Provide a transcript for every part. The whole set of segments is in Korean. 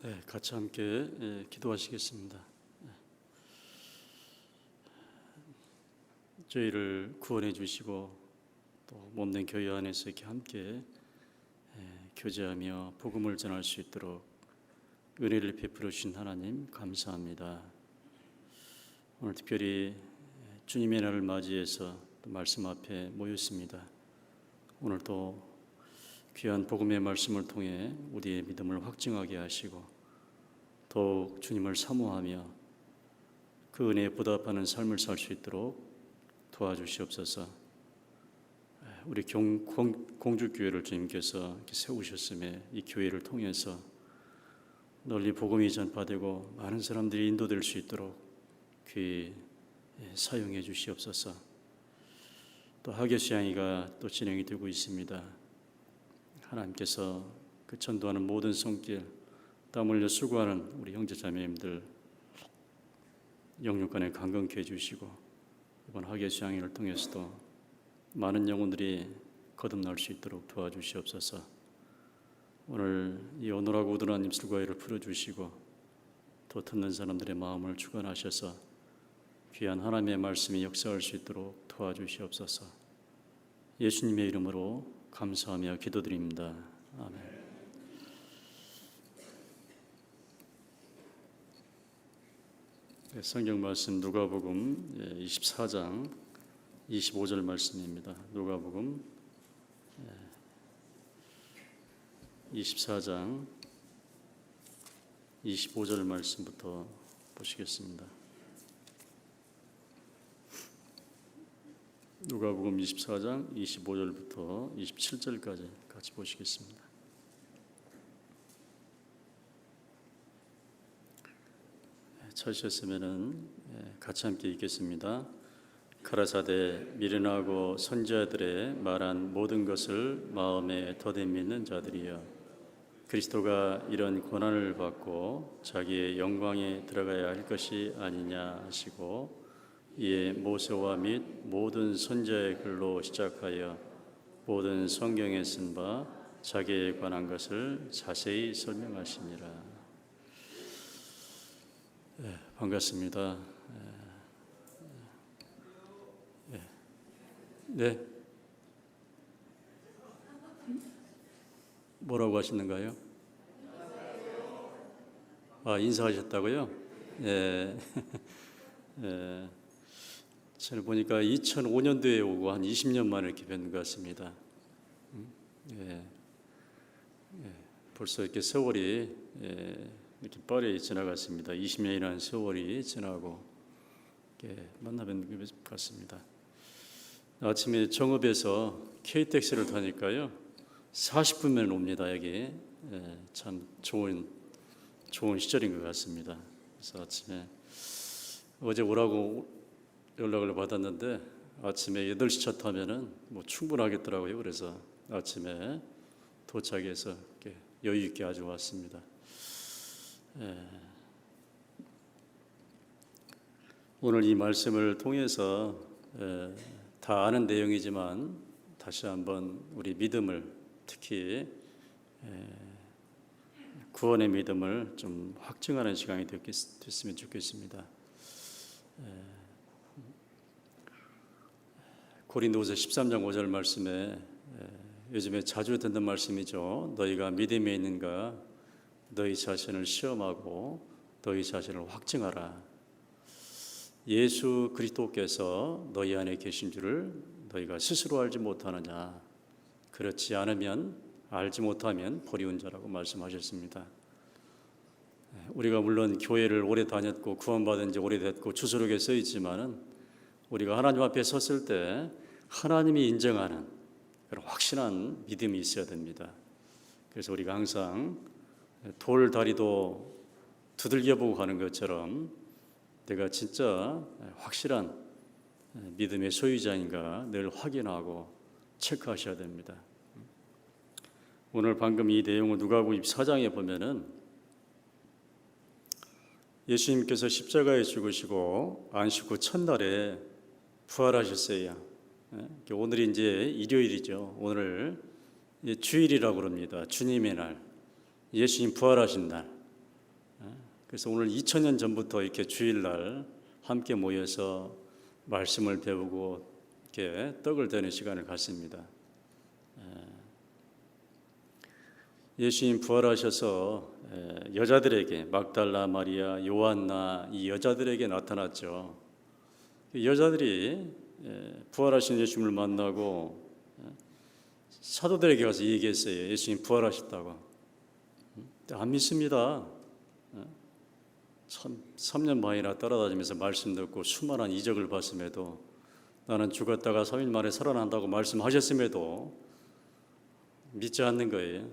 네, 같이 함께 기도하시겠습니다. 저희를 구원해 주시고 또 몸된 교회 안에서 이렇게 함께 교제하며 복음을 전할 수 있도록 은혜를 베풀어 주신 하나님 감사합니다. 오늘 특별히 주님의 날을 맞이해서 또 말씀 앞에 모였습니다. 오늘 또 귀한 복음의 말씀을 통해 우리의 믿음을 확증하게 하시고 더욱 주님을 사모하며 그 은혜에 보답하는 삶을 살 수 있도록 도와주시옵소서. 우리 공주교회를 주님께서 이렇게 세우셨음에 이 교회를 통해서 널리 복음이 전파되고 많은 사람들이 인도될 수 있도록 귀히 사용해 주시옵소서. 또 학예수양회가 또 진행이 되고 있습니다. 하나님께서 그 전도하는 모든 손길, 땀 흘려 수고하는 우리 형제자매님들 영육간에 강건케 해주시고 이번 학예수양회를 통해서도 많은 영혼들이 거듭날 수 있도록 도와주시옵소서. 오늘 이 오늘하고 우둔한 입술과의를 풀어주시고 또 듣는 사람들의 마음을 주관하셔서 귀한 하나님의 말씀이 역사할 수 있도록 도와주시옵소서. 예수님의 이름으로 감사하며 기도드립니다. 아멘. 성경 말씀 누가복음 24장 25절 말씀입니다. 누가복음 24장 25절 말씀부터 보시겠습니다. 누가복음 24장 25절부터 27절까지 같이 보시겠습니다. 찾으셨으면 같이 함께 읽겠습니다. 가라사대 미련하고 선지자들의 말한 모든 것을 마음에 더듬 믿는 자들이여, 그리스도가 이런 고난을 받고 자기의 영광에 들어가야 할 것이 아니냐 하시고, 이에 모세와 및 모든 선지자의 글로 시작하여 모든 성경에 쓴 바 자기에 관한 것을 자세히 설명하시니라. 반갑습니다. 네. 뭐라고 하시는가요? 인사하셨다고요? 예. 저는 보니까 2005년도에 오고 한 20년 만에 이렇게 뵌 것 같습니다. 벌써 이렇게 세월이 이렇게 빠르게 지나갔습니다. 20년이라는 세월이 지나고 이렇게 만나 뵌 것 같습니다. 아침에 정읍에서 KTX를 타니까요 40분면 옵니다. 여기 참 좋은 시절인 것 같습니다. 그래서 아침에 어제 오라고 연락을 받았는데 아침에 8시 차 타면은 뭐 충분하겠더라고요. 그래서 아침에 도착해서 이렇게 여유 있게 아주 왔습니다. 오늘 이 말씀을 통해서 다 아는 내용이지만 다시 한번 우리 믿음을, 특히 구원의 믿음을 좀 확증하는 시간이 됐으면 좋겠습니다. 고린도후서 13장 5절 말씀에 요즘에 자주 듣는 말씀이죠. 너희가 믿음에 있는가 너희 자신을 시험하고 너희 자신을 확증하라. 예수 그리스도께서 너희 안에 계신 줄을 너희가 스스로 알지 못하느냐. 그렇지 않으면, 알지 못하면 버리운 자라고 말씀하셨습니다. 우리가 물론 교회를 오래 다녔고 구원받은 지 오래됐고 주소록에 써 있지만은 우리가 하나님 앞에 섰을 때 하나님이 인정하는 그런 확신한 믿음이 있어야 됩니다. 그래서 우리가 항상 돌 다리도 두들겨보고 가는 것처럼 내가 진짜 확실한 믿음의 소유자인가 늘 확인하고 체크하셔야 됩니다. 오늘 방금 이 내용을 누가복음 24장에 보면은 예수님께서 십자가에 죽으시고 안식 후 첫날에 부활하셨어요. 오늘이 이제 일요일이죠. 오늘 주일이라고 그럽니다. 주님의 날, 예수님 부활하신 날. 그래서 오늘 2000년 전부터 이렇게 주일날 함께 모여서 말씀을 배우고 이렇게 떡을 대는 시간을 갖습니다. 예수님 부활하셔서 여자들에게, 막달라 마리아, 요한나 이 여자들에게 나타났죠. 여자들이 부활하신 예수님을 만나고 사도들에게 가서 얘기했어요. 예수님 부활하셨다고. 안 믿습니다. 3년 반이나 따라다니면서 말씀 듣고 수많은 이적을 봤음에도, 나는 죽었다가 3일 만에 살아난다고 말씀하셨음에도 믿지 않는 거예요.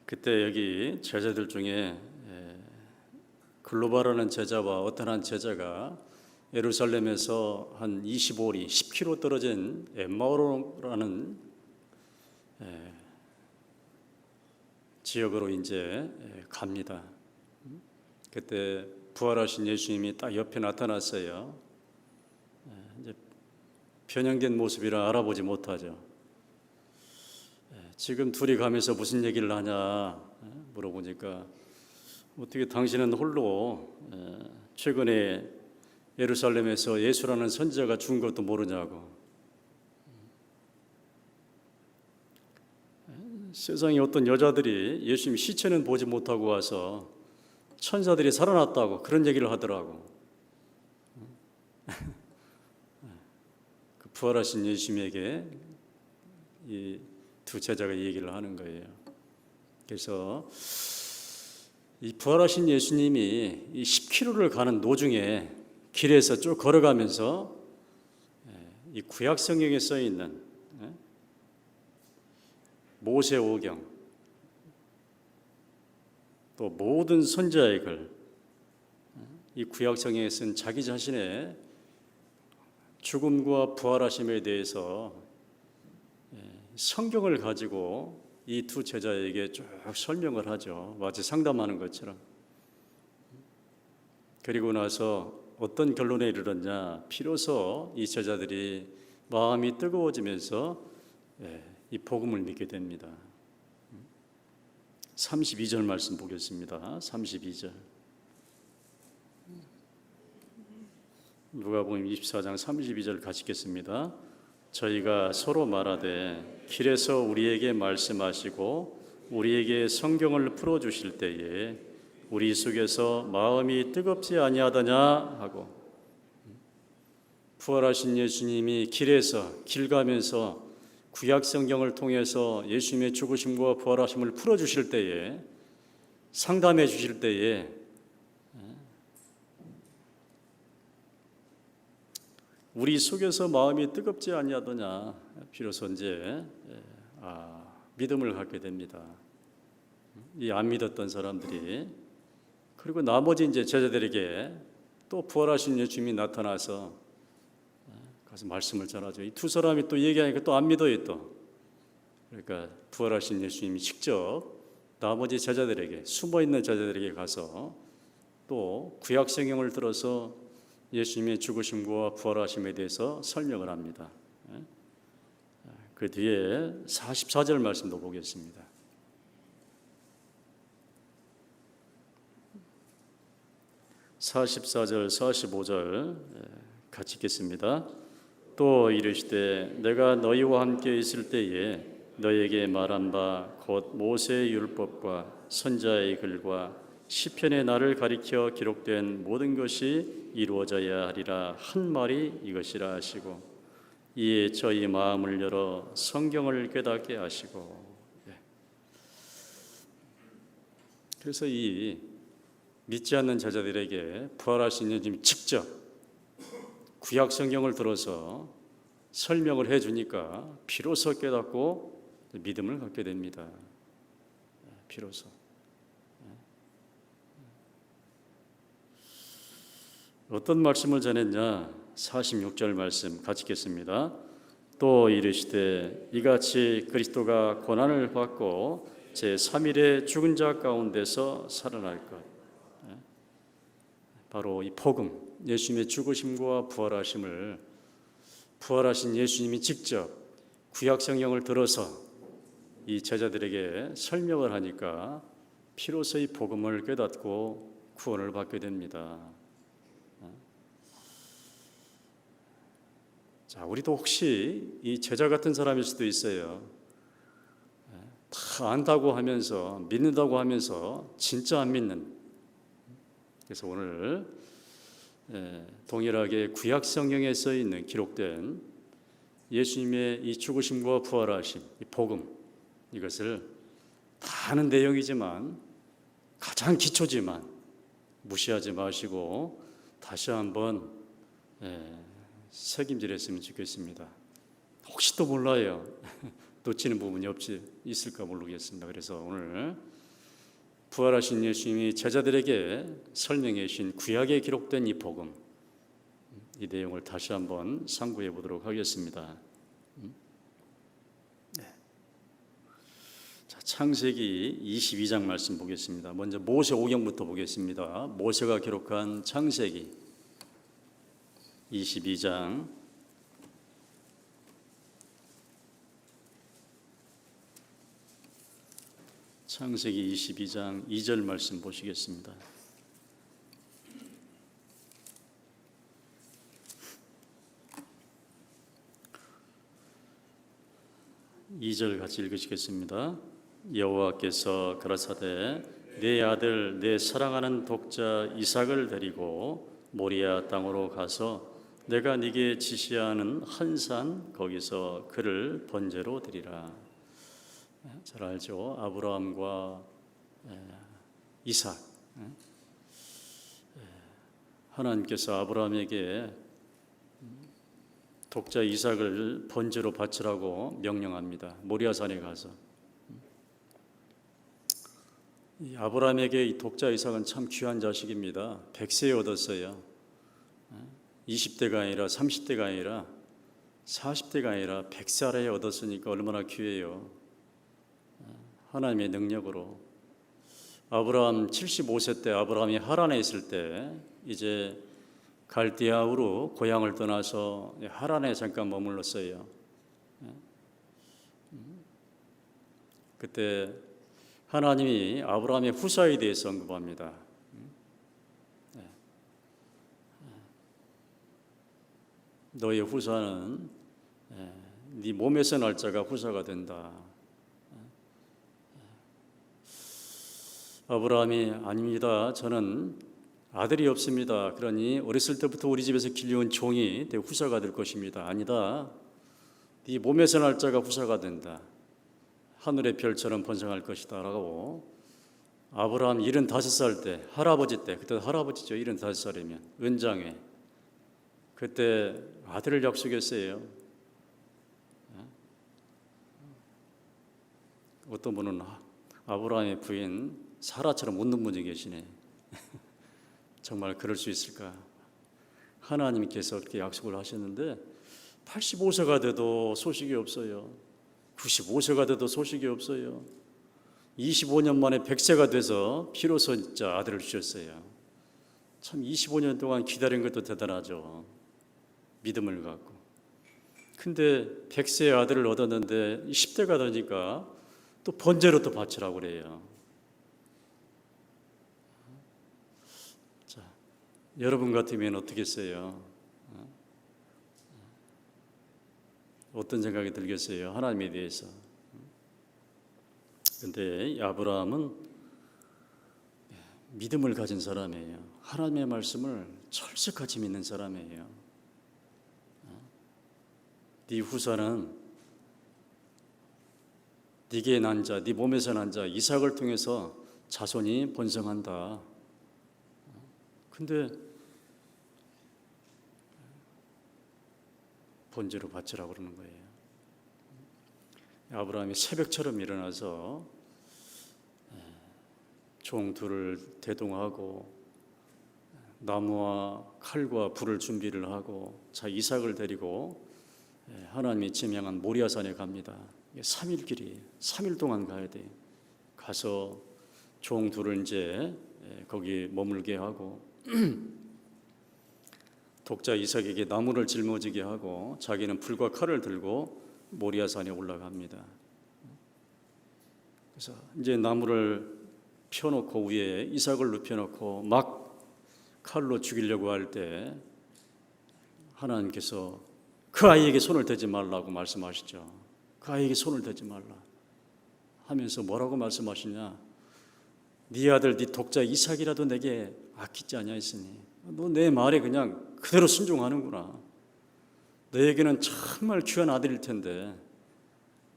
그때 여기 제자들 중에 글로바라는 제자와 어떤 한 제자가 예루살렘에서 한 25리, 10km 떨어진 엠마오라는 지역으로 이제 갑니다. 그때 부활하신 예수님이 딱 옆에 나타났어요. 이제 변형된 모습이라 알아보지 못하죠. 지금 둘이 가면서 무슨 얘기를 하냐 물어보니까, 어떻게 당신은 홀로 최근에 예루살렘에서 예수라는 선지자가 죽은 것도 모르냐고. 세상에 어떤 여자들이 예수님 시체는 보지 못하고 와서 천사들이 살아났다고 그런 얘기를 하더라고. 그 부활하신 예수님에게 이 두 제자가 얘기를 하는 거예요. 그래서 이 부활하신 예수님이 이 10km를 가는 도중에 길에서 쭉 걸어가면서 이 구약 성경에 써 있는 모세오경, 또 모든 선지자의 글, 이 구약 성경에 쓴 자기 자신의 죽음과 부활하심에 대해서 성경을 가지고 이 두 제자에게 쭉 설명을 하죠. 마치 상담하는 것처럼. 그리고 나서 어떤 결론에 이르렀냐, 비로소 이 제자들이 마음이 뜨거워지면서 이 복음을 믿게 됩니다. 32절 말씀 보겠습니다. 32절. 누가복음 24장 32절 같이 읽겠습니다. 저희가 서로 말하되 길에서 우리에게 말씀하시고 우리에게 성경을 풀어주실 때에 우리 속에서 마음이 뜨겁지 아니하더냐 하고, 부활하신 예수님이 길에서 길 가면서 구약 성경을 통해서 예수님의 죽으심과 부활하심을 풀어주실 때에, 상담해 주실 때에 우리 속에서 마음이 뜨겁지 아니하더냐, 비로소 이제 믿음을 갖게 됩니다. 이 안 믿었던 사람들이, 그리고 나머지 이제 제자들에게 또 부활하신 예수님이 나타나서 가서 말씀을 전하죠. 이 두 사람이 또 얘기하니까 또 안 믿어요 또. 그러니까 부활하신 예수님이 직접 나머지 제자들에게, 숨어있는 제자들에게 가서 또 구약 성경을 들어서 예수님의 죽으심과 부활하심에 대해서 설명을 합니다. 그 뒤에 44절 말씀도 보겠습니다. 44절, 45절 같이 읽겠습니다. 또 이르시되 내가 너희와 함께 있을 때에 너희에게 말한 바 곧 모세의 율법과 선지자의 글과 시편의 나를 가리켜 기록된 모든 것이 이루어져야 하리라 한 말이 이것이라 하시고, 이에 저희 마음을 열어 성경을 깨닫게 하시고. 그래서 이 믿지 않는 제자들에게 부활하신 예수님이 직접 구약 성경을 들어서 설명을 해주니까 비로소 깨닫고 믿음을 갖게 됩니다. 비로소. 어떤 말씀을 전했냐? 46절 말씀 같이 읽겠습니다. 또 이르시되 이같이 그리스도가 고난을 받고 제3일에 죽은 자 가운데서 살아날 것. 바로 이 복음, 예수님의 죽으심과 부활하심을 부활하신 예수님이 직접 구약 성경을 들어서 이 제자들에게 설명을 하니까 피로서 이 복음을 깨닫고 구원을 받게 됩니다. 자, 우리도 혹시 이 제자 같은 사람일 수도 있어요. 다 안다고 하면서 믿는다고 하면서 진짜 안 믿는. 그래서 오늘 동일하게 구약 성경에 써 있는 기록된 예수님의 이 죽으심과 부활하심, 이 복음, 이것을 다 아는 내용이지만 가장 기초지만 무시하지 마시고 다시 한번 책임질했으면 좋겠습니다. 혹시 또 몰라요. 놓치는 부분이 있을까 모르겠습니다. 그래서 오늘 부활하신 예수님이 제자들에게 설명해 주신 구약에 기록된 이 복음, 이 내용을 다시 한번 상고해 보도록 하겠습니다. 자, 창세기 22장 말씀 보겠습니다. 먼저 모세 오경부터 보겠습니다. 모세가 기록한 창세기 22장 창세기 22장 2절 말씀 보시겠습니다. 2절 같이 읽으시겠습니다. 여호와께서 가라사대 내 아들 내 사랑하는 독자 이삭을 데리고 모리아 땅으로 가서 내가 네게 지시하는 한 산 거기서 그를 번제로 드리라. 잘 알죠? 아브라함과 이삭. 하나님께서 아브라함에게 독자 이삭을 번제로 바치라고 명령합니다. 모리아산에 가서. 이 아브라함에게 이 독자 이삭은 참 귀한 자식입니다. 100세에 얻었어요. 20대가 아니라 30대가 아니라 40대가 아니라 100살에 얻었으니까 얼마나 귀해요. 하나님의 능력으로. 아브라함 75세 때 아브라함이 하란에 있을 때 이제 갈디아우로 고향을 떠나서 하란에 잠깐 머물렀어요. 그때 하나님이 아브라함의 후사에 대해서 언급합니다. 너의 후사는 네 몸에서 날 자가 후사가 된다. 아브라함이 아닙니다. 저는 아들이 없습니다. 그러니 어렸을 때부터 우리 집에서 길려온 종이 내 후사가 될 것입니다. 아니다. 네 몸에서 날 자가 후사가 된다. 하늘의 별처럼 번성할 것이다 라고 아브라함 75살 때 할아버지 때 그때 할아버지죠. 75살이면 은장에 그때 아들을 약속했어요. 어떤 분은 아브라함의 부인 사라처럼 웃는 분이 계시네. 정말 그럴 수 있을까? 하나님께서 그렇게 약속을 하셨는데 85세가 돼도 소식이 없어요. 95세가 돼도 소식이 없어요. 25년 만에 100세가 돼서 비로소 진짜 아들을 주셨어요. 참 25년 동안 기다린 것도 대단하죠. 믿음을 갖고. 근데 100세의 아들을 얻었는데 10대가 되니까 또 번제로 또 바치라고 그래요. 자, 여러분 같으면 어떻게 했어요? 어떤 생각이 들겠어요? 하나님에 대해서. 근데 아브라함은 믿음을 가진 사람이에요. 하나님의 말씀을 철석같이 믿는 사람이에요. 네 후사는 네게 난 자, 네 몸에서 난 자 이삭을 통해서 자손이 번성한다. 근데 번제로 바치라고 그러는 거예요. 아브라함이 새벽처럼 일어나서 종 둘을 대동하고 나무와 칼과 불을 준비를 하고 자 이삭을 데리고 하나님이 지명한 모리아산에 갑니다. 3일 길이 3일 동안 가야 돼. 가서 종 둘을 이제 거기 머물게 하고 독자 이삭에게 나무를 짊어지게 하고 자기는 불과 칼을 들고 모리아산에 올라갑니다. 그래서 이제 나무를 펴놓고 위에 이삭을 눕혀놓고 막 칼로 죽이려고 할 때 하나님께서 그 아이에게 손을 대지 말라고 말씀하시죠. 그 아이에게 손을 대지 말라 하면서 뭐라고 말씀하시냐? 네 아들 네 독자 이삭이라도 내게 아끼지 아니하였으니 너 내 말에 그냥 그대로 순종하는구나. 너에게는 정말 귀한 아들일 텐데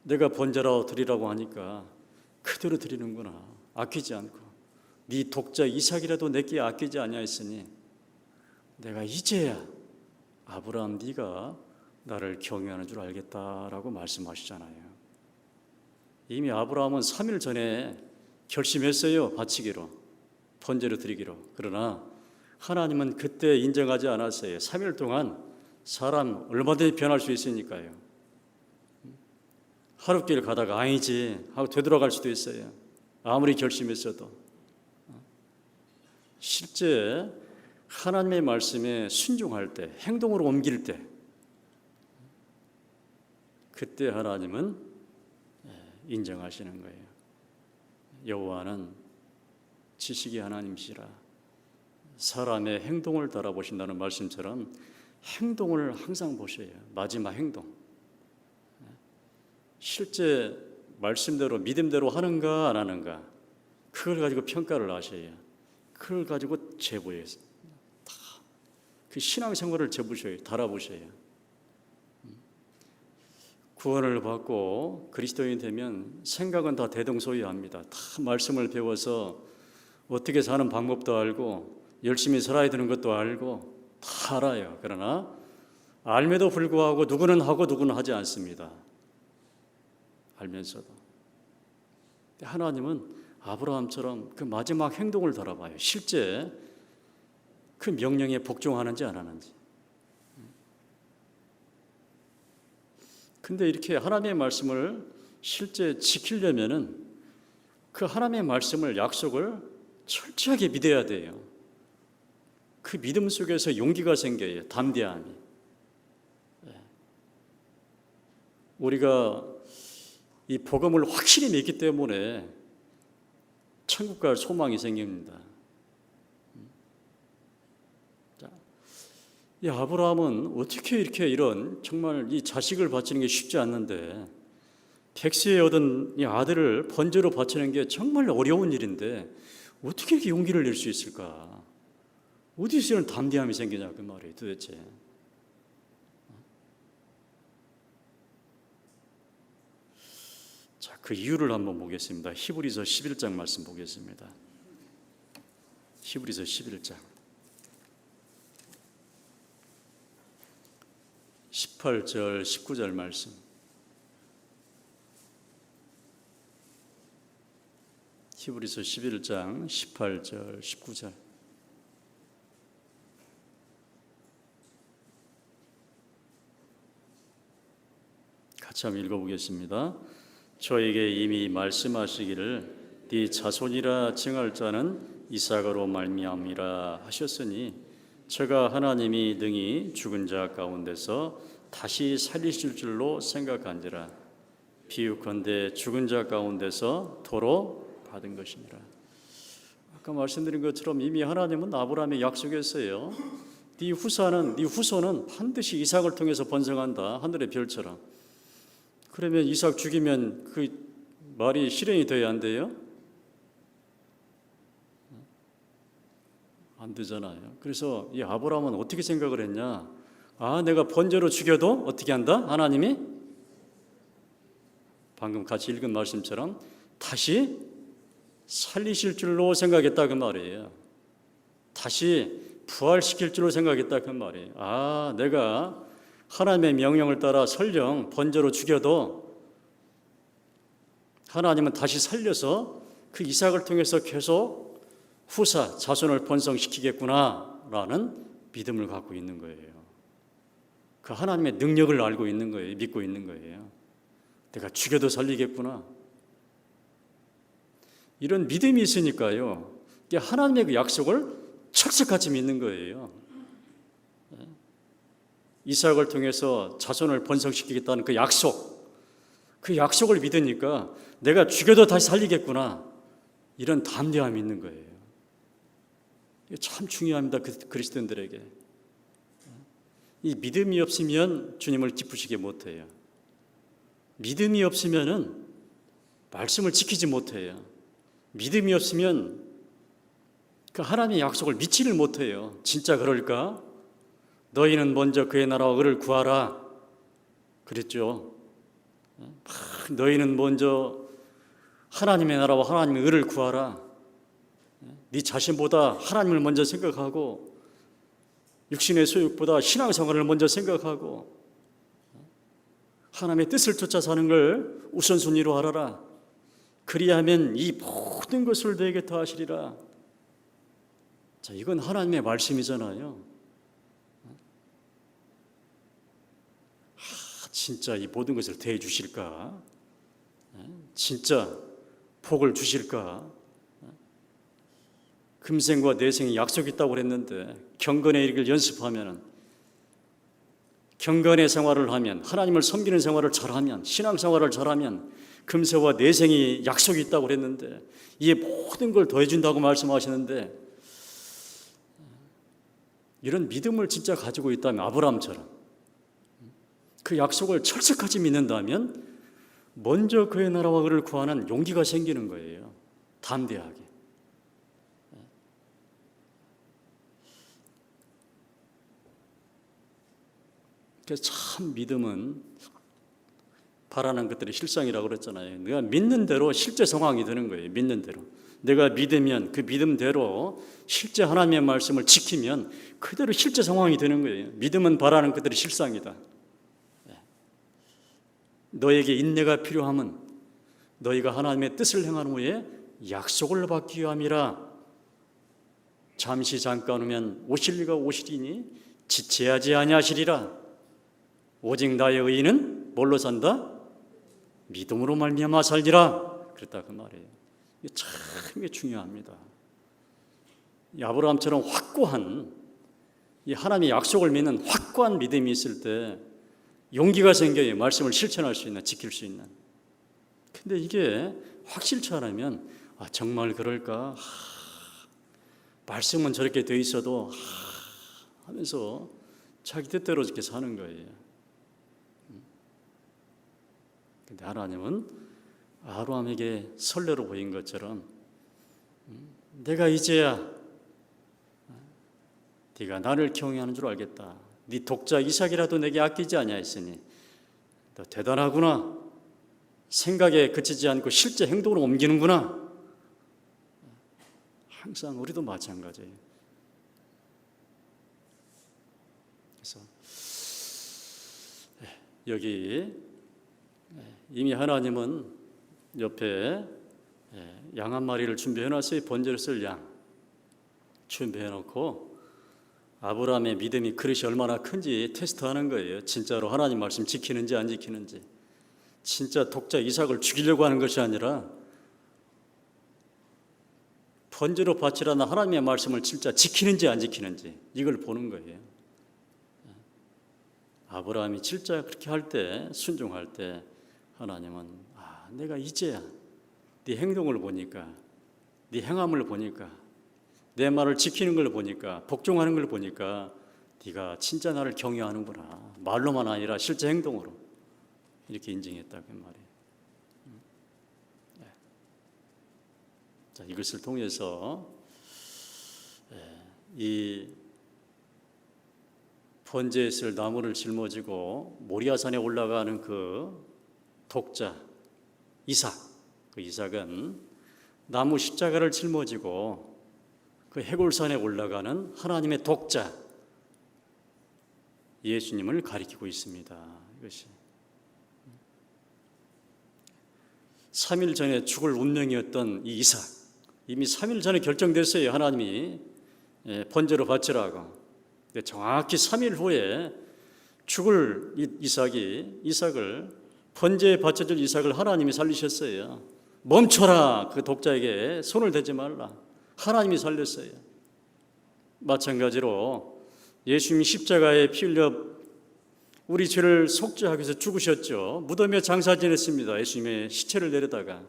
내가 번제로 드리라고 하니까 그대로 드리는구나. 아끼지 않고 네 독자 이삭이라도 내게 아끼지 아니하였으니 내가 이제야 아브라함 네가 나를 경외하는 줄 알겠다라고 말씀하시잖아요. 이미 아브라함은 3일 전에 결심했어요. 바치기로, 번제로 드리기로. 그러나 하나님은 그때 인정하지 않았어요. 3일 동안 사람 얼마든지 변할 수 있으니까요. 하룻길 가다가 아니지 하고 되돌아갈 수도 있어요. 아무리 결심했어도. 실제 하나님의 말씀에 순종할 때, 행동으로 옮길 때, 그때 하나님은 인정하시는 거예요. 여호와는 지식의 하나님이시라. 사람의 행동을 달아보신다는 말씀처럼 행동을 항상 보셔요. 마지막 행동. 실제 말씀대로 믿음대로 하는가 안 하는가 그걸 가지고 평가를 하셔요. 그걸 가지고 재보여요. 다 그 신앙생활을 재보셔요. 달아보셔요. 구원을 받고 그리스도인이 되면 생각은 다 대동소이합니다. 다 말씀을 배워서 어떻게 사는 방법도 알고 열심히 살아야 되는 것도 알고 다 알아요. 그러나 알매도 불구하고 누구는 하고 누구는 하지 않습니다. 알면서도. 하나님은 아브라함처럼 그 마지막 행동을 달아봐요. 실제 그 명령에 복종하는지 안 하는지. 근데 이렇게 하나님의 말씀을 실제 지키려면은 그 하나님의 말씀을, 약속을 철저하게 믿어야 돼요. 그 믿음 속에서 용기가 생겨요. 담대함이. 우리가 이 복음을 확실히 믿기 때문에 천국 갈 소망이 생깁니다. 이 아브라함은 어떻게 이렇게 이런 정말 이 자식을 바치는 게 쉽지 않는데 백세에 얻은 이 아들을 번제로 바치는 게 정말 어려운 일인데 어떻게 이렇게 용기를 낼 수 있을까? 어디서 이런 담대함이 생기냐 그 말이에요 도대체. 자, 그 이유를 한번 보겠습니다. 히브리서 11장 말씀 보겠습니다. 히브리서 11장 18절 19절 말씀. 히브리서 11장 18절 19절. 같이 한번 읽어보겠습니다. 저에게 이미 말씀하시기를 네 자손이라 칭할 자는 이삭으로 말미암이라 하셨으니 저가 하나님이 능히 죽은 자 가운데서 다시 살리실 줄로 생각한지라. 비유컨대 죽은 자 가운데서 도로 받은 것이니라. 아까 말씀드린 것처럼 이미 하나님은 아브라함에 약속했어요. 네 후손은 반드시 이삭을 통해서 번성한다. 하늘의 별처럼. 그러면 이삭 죽이면 그 말이 실현이 돼야 안 돼요? 안 되잖아요. 그래서 이 아브라함은 어떻게 생각을 했냐? 아, 내가 번제로 죽여도 어떻게 한다? 하나님이 방금 같이 읽은 말씀처럼 다시 살리실 줄로 생각했다 그 말이에요. 다시 부활시킬 줄로 생각했다 그 말이에요. 아, 내가 하나님의 명령을 따라 설령 번제로 죽여도 하나님은 다시 살려서 그 이삭을 통해서 계속 후사, 자손을 번성시키겠구나라는 믿음을 갖고 있는 거예요. 그 하나님의 능력을 알고 있는 거예요. 믿고 있는 거예요. 내가 죽여도 살리겠구나. 이런 믿음이 있으니까요. 하나님의 그 약속을 철석같이 믿는 거예요. 이삭을 통해서 자손을 번성시키겠다는 그 약속, 그 약속을 믿으니까 내가 죽여도 다시 살리겠구나, 이런 담대함이 있는 거예요. 이게 참 중요합니다, 그리스도인들에게. 이 믿음이 없으면 주님을 기쁘시게 못해요. 믿음이 없으면 말씀을 지키지 못해요. 믿음이 없으면 그 하나님의 약속을 믿지를 못해요. 진짜 그럴까? 너희는 먼저 그의 나라와 의를 구하라 그랬죠. 너희는 먼저 하나님의 나라와 하나님의 의를 구하라. 네 자신보다 하나님을 먼저 생각하고 육신의 소욕보다 신앙생활을 먼저 생각하고 하나님의 뜻을 쫓아 사는 걸 우선순위로 하라라. 그리하면 이 모든 것을 너에게 더하시리라. 자, 이건 하나님의 말씀이잖아요. 진짜 이 모든 것을 대해 주실까? 진짜 복을 주실까? 금생과 내생이 약속이 있다고 그랬는데 경건의 일을 연습하면, 경건의 생활을 하면, 하나님을 섬기는 생활을 잘하면, 신앙생활을 잘하면 금세와 내생이 약속이 있다고 그랬는데 이 모든 걸 더해준다고 말씀하시는데, 이런 믿음을 진짜 가지고 있다면 아브라함처럼 그 약속을 철석하지 믿는다면 먼저 그의 나라와 그를 구하는 용기가 생기는 거예요. 담대하게. 그래서 참 믿음은 바라는 것들이 실상이라고 그랬잖아요. 내가 믿는 대로 실제 상황이 되는 거예요. 믿는 대로. 내가 믿으면 그 믿음대로 실제 하나님의 말씀을 지키면 그대로 실제 상황이 되는 거예요. 믿음은 바라는 것들이 실상이다. 너에게 인내가 필요함은 너희가 하나님의 뜻을 행한 후에 약속을 받기 위함이라. 잠시 잠깐 후면 오실 이가 오시리니 지체하지 아니하시리라. 오직 나의 의인은 뭘로 산다? 믿음으로 말미암아 살리라. 그랬다 그 말이에요. 이게 참 중요합니다. 이 아브라함처럼 확고한, 이 하나님의 약속을 믿는 확고한 믿음이 있을 때 용기가 생겨요. 말씀을 실천할 수 있는, 지킬 수 있는. 근데 이게 확실치 않으면 정말 그럴까? 말씀은 저렇게 돼 있어도 하면서 자기 뜻대로 이렇게 사는 거예요. 근데 하나님은 아브라함에게 선례로 보인 것처럼 내가 이제야 네가 나를 경외하는 줄 알겠다. 네 독자 이삭이라도 내게 아끼지 아니하였으니 너 대단하구나. 생각에 그치지 않고 실제 행동으로 옮기는구나. 항상 우리도 마찬가지예요. 그래서 여기 이미 하나님은 옆에 양 한 마리를 준비해놨어요. 번제를 쓸 양 준비해놓고 아브라함의 믿음이 그릇이 얼마나 큰지 테스트하는 거예요. 진짜로 하나님 말씀 지키는지 안 지키는지. 진짜 독자 이삭을 죽이려고 하는 것이 아니라 번제로 바치라는 하나님의 말씀을 진짜 지키는지 안 지키는지 이걸 보는 거예요. 아브라함이 진짜 그렇게 할 때, 순종할 때 하나님은 내가 이제야 네 행동을 보니까, 네 행함을 보니까, 내 말을 지키는 걸 보니까, 복종하는 걸 보니까 네가 진짜 나를 경외하는구나. 말로만 아니라 실제 행동으로 이렇게 인정했다 그 말이에요. 자, 이것을 통해서 이 번제에 쓸 나무를 짊어지고 모리아산에 올라가는 그 독자 이삭, 그 이삭은 나무 십자가를 짊어지고 그 해골산에 올라가는 하나님의 독자 예수님을 가리키고 있습니다. 이것이 3일 전에 죽을 운명이었던 이 이삭, 이미 3일 전에 결정됐어요. 하나님이 번제로 바치라고. 근데 정확히 3일 후에 죽을 이삭을 번제에 바쳐줄 이삭을 하나님이 살리셨어요. 멈춰라. 그 독자에게 손을 대지 말라. 하나님이 살렸어요. 마찬가지로 예수님이 십자가에 피 흘려 우리 죄를 속죄하기 위해서 죽으셨죠. 무덤에 장사 지냈습니다. 예수님의 시체를 내려다가.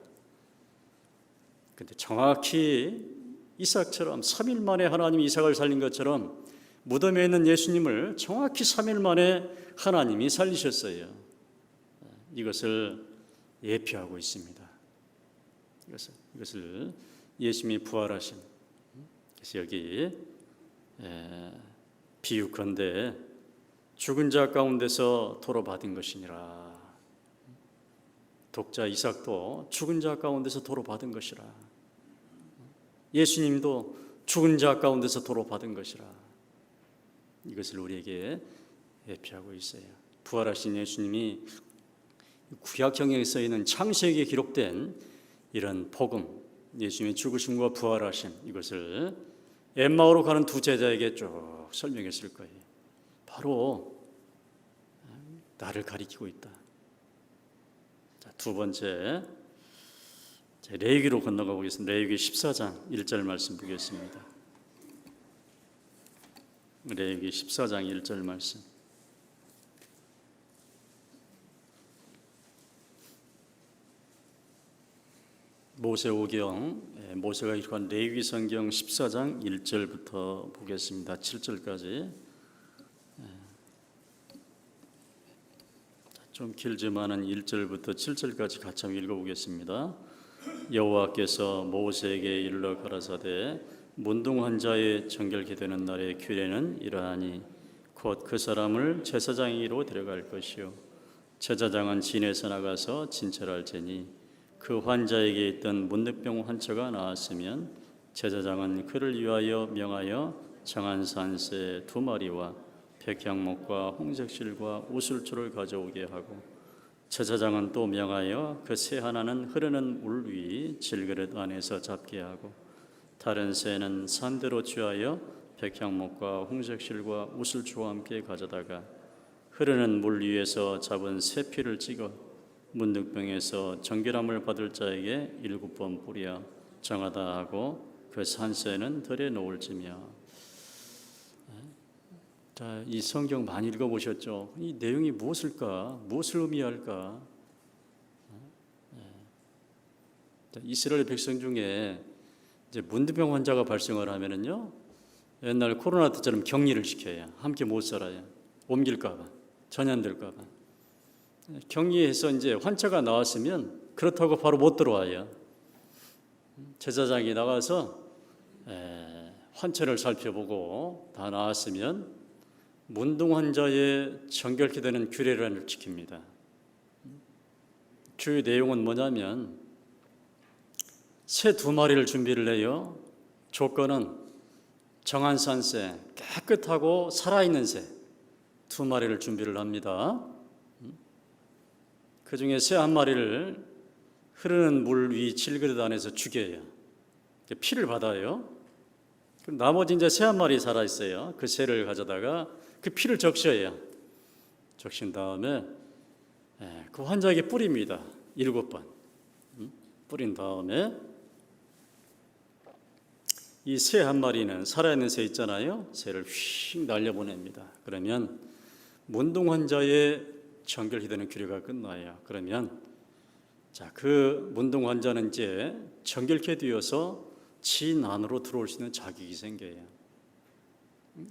근데 정확히 이삭처럼 3일 만에 하나님이 이삭을 살린 것처럼 무덤에 있는 예수님을 정확히 3일 만에 하나님이 살리셨어요. 이것을 예표하고 있습니다. 이것을 예수님이 부활하신. 그래서 여기 비유컨대 죽은 자 가운데서 도로 받은 것이니라. 독자 이삭도 죽은 자 가운데서 도로 받은 것이라. 예수님도 죽은 자 가운데서 도로 받은 것이라. 이것을 우리에게 예표하고 있어요. 부활하신 예수님이 구약 성경에 써 있는 창세기에 기록된 이런 복음, 예수님의 죽으심과 부활하심, 이것을 엠마오로 가는 두 제자에게 쭉 설명했을 거예요. 바로 나를 가리키고 있다. 자, 두 번째, 레위기로 건너가 보겠습니다. 레위기 14장 1절 말씀 보겠습니다. 레위기 14장 1절 말씀. 모세오경, 모세가 기록한 레위기 성경 14장 1절부터 보겠습니다. 7절까지. 좀 길지만은 1절부터 7절까지 같이 한번 읽어보겠습니다. 여호와께서 모세에게 일러 가라사대 문둥한 자의 정결케 되는 날의 규례는 이러하니 곧 그 사람을 제사장이로 데려갈 것이요 제사장은 진에서 나가서 진찰할지니 그 환자에게 있던 문득병 환처가 나았으면 제사장은 그를 위하여 명하여 정한 산새 2마리와 백향목과 홍색실과 우슬초를 가져오게 하고 제사장은 또 명하여 그 새 하나는 흐르는 물 위 질그릇 안에서 잡게 하고 다른 새는 산대로 취하여 백향목과 홍색실과 우슬초와 함께 가져다가 흐르는 물 위에서 잡은 새 피를 찍어 문득병에서 정결함을 받을 자에게 7번 뿌려 정하다 하고 그 산새는 들에 놓을지며. 자, 이 성경 많이 읽어보셨죠? 이 내용이 무엇일까? 무엇을 의미할까? 이스라엘 백성 중에 이제 문둥병 환자가 발생을 하면은요, 옛날 코로나 때처럼 격리를 시켜요. 함께 못 살아요. 옮길까봐, 전염될까봐. 격리해서 이제 환자가 나왔으면 그렇다고 바로 못 들어와요. 제사장이 나가서 환자를 살펴보고 다 나았으면 문둥 환자의 정결케 되는 규례를 지킵니다. 주요 내용은 뭐냐면 새 2마리를 준비를 해요. 조건은 정한 산새, 깨끗하고 살아있는 새 2마리를 준비를 합니다. 그 중에 새 1마리를 흐르는 물 위 질그릇 안에서 죽여요. 피를 받아요. 그럼 나머지 이제 새 1마리 살아있어요. 그 새를 가져다가 그 피를 적셔요. 적신 다음에 그 환자에게 뿌립니다. 7번. 뿌린 다음에 이 새 1마리는 살아있는 새 있잖아요. 새를 휙 날려보냅니다. 그러면 문둥 환자의 정결이 되는 규례가 끝나요. 그러면 자, 그 문둥 환자는 이제 정결케 되어서 진 안으로 들어올 수 있는 자격이 생겨요.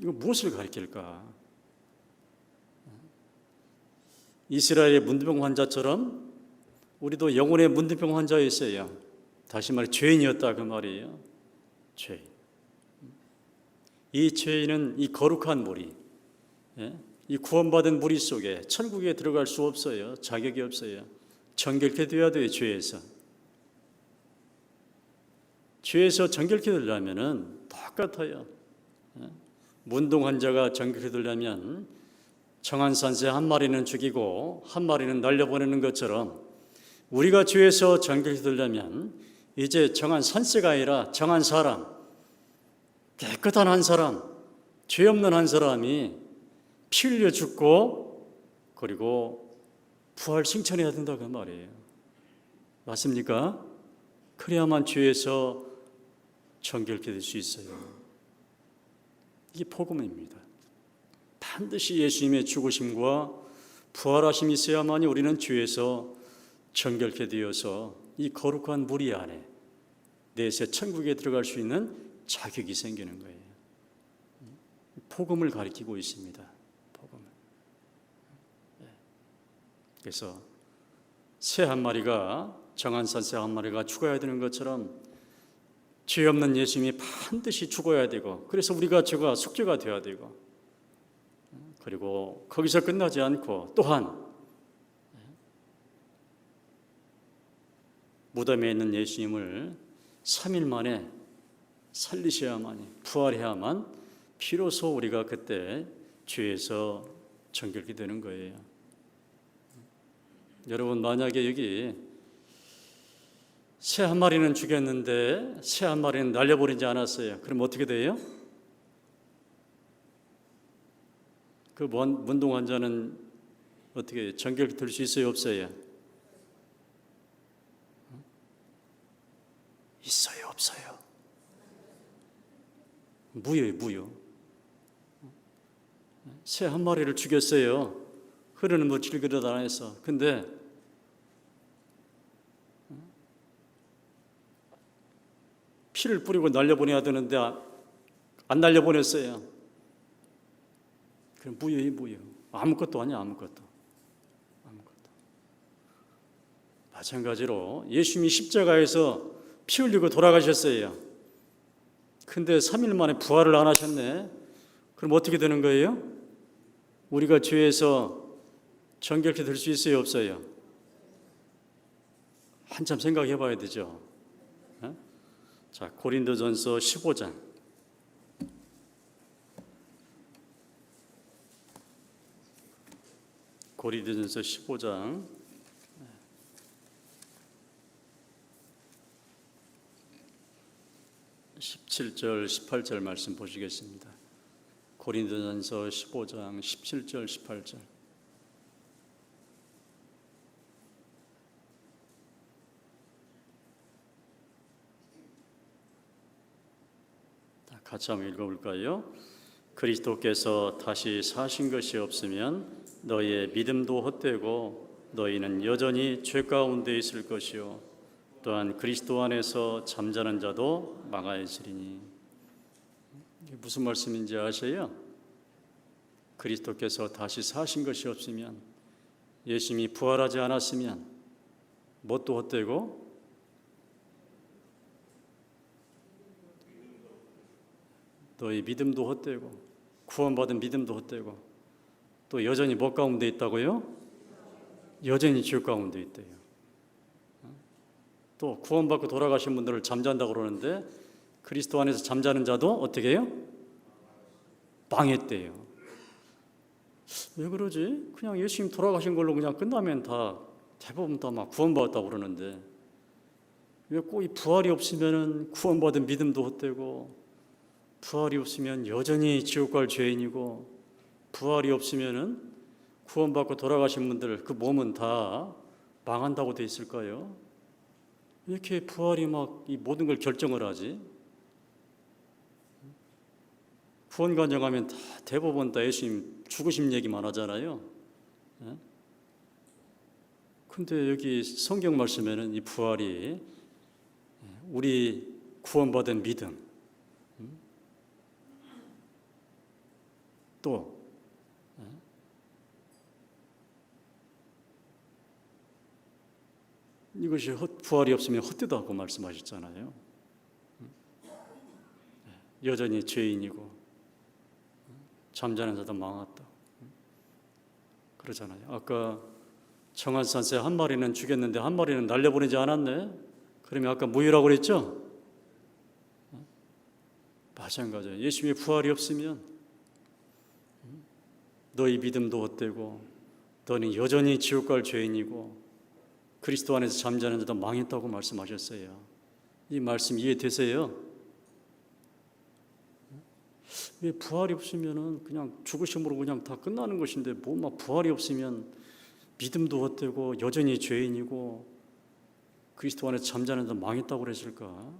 이거 무엇을 가리킬까? 이스라엘의 문둥병 환자처럼 우리도 영혼의 문둥병 환자였어요. 다시 말해 죄인이었다 그 말이에요. 죄인. 이 죄인은 이 거룩한 무리, 이 구원받은 무리 속에 천국에 들어갈 수 없어요. 자격이 없어요. 정결케 되어야 돼요. 죄에서 정결케 되려면은 똑같아요. 문둥 환자가 정결케 되려면 정한 산새 1마리는 죽이고 1마리는 날려보내는 것처럼 우리가 죄에서 정결케 되려면 이제 정한 산새가 아니라 정한 사람, 깨끗한 한 사람, 죄 없는 한 사람이 피 흘려 죽고 그리고 부활 승천해야 된다 그 말이에요. 맞습니까? 그래야만 죄에서 정결케 될 수 있어요. 이게 복음입니다. 반드시 예수님의 죽으심과 부활하심이 있어야만이 우리는 죄에서 정결케 되어서 이 거룩한 무리 안에 내세 천국에 들어갈 수 있는 자격이 생기는 거예요. 복음을 가리키고 있습니다. 복음을. 그래서 새 한 마리가, 정한산 새 한 마리가 죽어야 되는 것처럼 죄 없는 예수님이 반드시 죽어야 되고, 그래서 우리가 죄가 속죄가 되어야 되고, 그리고 거기서 끝나지 않고 또한 무덤에 있는 예수님을 3일 만에 살리셔야만이, 부활해야만 비로소 우리가 그때 죄에서 정결케 되는 거예요. 여러분, 만약에 여기 새 한 마리는 죽였는데 새 한 마리는 날려버리지 않았어요. 그럼 어떻게 돼요? 그 문둥 환자는 어떻게 정결케 될 수 있어요, 없어요? 있어요, 없어요? 무효예요, 무효. 새 한 마리를 죽였어요. 흐르는 물 질그릇 안에서. 근데 피를 뿌리고 날려보내야 되는데 안 날려보냈어요. 그럼 무효예요, 무효. 아무것도 아니야, 아무것도. 마찬가지로 예수님이 십자가에서 피 흘리고 돌아가셨어요. 근데 3일 만에 부활을 안 하셨네. 그럼 어떻게 되는 거예요? 우리가 죄에서 정결케 될 수 있어요, 없어요? 한참 생각해 봐야 되죠. 자, 고린도전서 15장. 고린도전서 15장 17절 18절 말씀 보시겠습니다. 고린도전서 15장 17절 18절. 같이 한번 읽어볼까요? 그리스도께서 다시 사신 것이 없으면 너희의 믿음도 헛되고 너희는 여전히 죄 가운데 있을 것이요 또한 그리스도 안에서 잠자는 자도 망하였으리니. 이게 무슨 말씀인지 아세요? 그리스도께서 다시 사신 것이 없으면, 예수님이 부활하지 않았으면 뭣도 헛되고 너희 믿음도 헛되고 구원받은 믿음도 헛되고 또 여전히 뭐 가운데 있다고요? 여전히 죄 가운데 있대요. 또 구원받고 돌아가신 분들을 잠잔다고 그러는데 그리스도 안에서 잠자는 자도 어떻게 해요? 망했대요. 왜 그러지? 그냥 예수님 돌아가신 걸로 그냥 끝나면 다 대부분 다 막 구원받았다고 그러는데 왜 꼭 이 부활이 없으면 구원받은 믿음도 헛되고, 부활이 없으면 여전히 지옥 갈 죄인이고, 부활이 없으면은 구원받고 돌아가신 분들 그 몸은 다 망한다고 돼 있을까요? 왜 이렇게 부활이 막 이 모든 걸 결정을 하지? 구원관정 하면 다 대부분 다 예수님 죽으신 얘기만 하잖아요. 근데 여기 성경 말씀에는 이 부활이 우리 구원받은 믿음, 또 이것이 부활이 없으면 헛되다고 말씀하셨잖아요. 여전히 죄인이고 잠자는 자도 망했다 그러잖아요. 아까 정한산 새 한 마리는 죽였는데 한 마리는 날려보내지 않았네. 그러면 아까 무효라고 그랬죠? 마찬가지예요. 예수님의 부활이 없으면 너희 믿음도 헛되고 너는 여전히 지옥 갈 죄인이고 그리스도 안에서 잠자는 자도 망했다고 말씀하셨어요. 이 말씀 이해되세요? 왜 부활이 없으면은 그냥 죽으심으로 그냥 다 끝나는 것인데 뭐 막 부활이 없으면 믿음도 헛되고 여전히 죄인이고 그리스도 안에서 잠자는 자도 망했다고 그랬을까?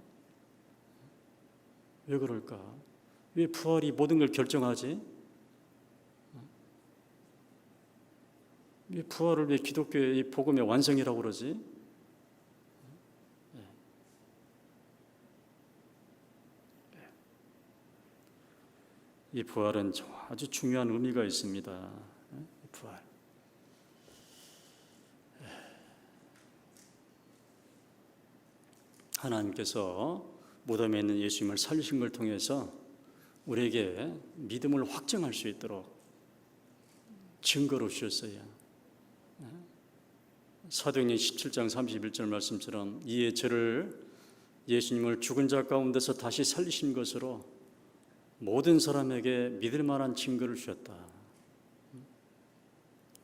왜 그럴까? 왜 부활이 모든 걸 결정하지? 이 부활을 왜 기독교의 이 복음의 완성이라고 그러지? 이 부활은 아주 중요한 의미가 있습니다. 부활. 하나님께서 무덤에 있는 예수님을 살리신 걸 통해서 우리에게 믿음을 확증할 수 있도록 증거로 주셨어요. 사도행전 17장 31절 말씀처럼 이에 저를 예수님을 죽은 자 가운데서 다시 살리신 것으로 모든 사람에게 믿을 만한 증거를 주셨다.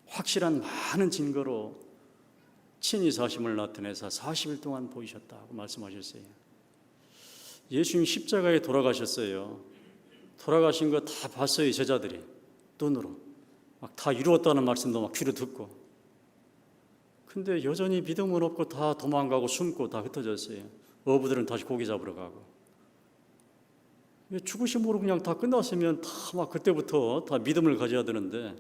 확실한 많은 증거로 친히 사심을 나타내사 40일 동안 보이셨다고 말씀하셨어요. 예수님 십자가에 돌아가셨어요. 돌아가신 거 다 봤어요. 제자들이 눈으로 막 다 이루었다는 말씀도 막 귀로 듣고. 근데 여전히 믿음은 없고 다 도망가고 숨고 다 흩어졌어요. 어부들은 다시 고기 잡으러 가고. 죽으심으로 그냥 다 끝났으면 다 막 그때부터 다 믿음을 가져야 되는데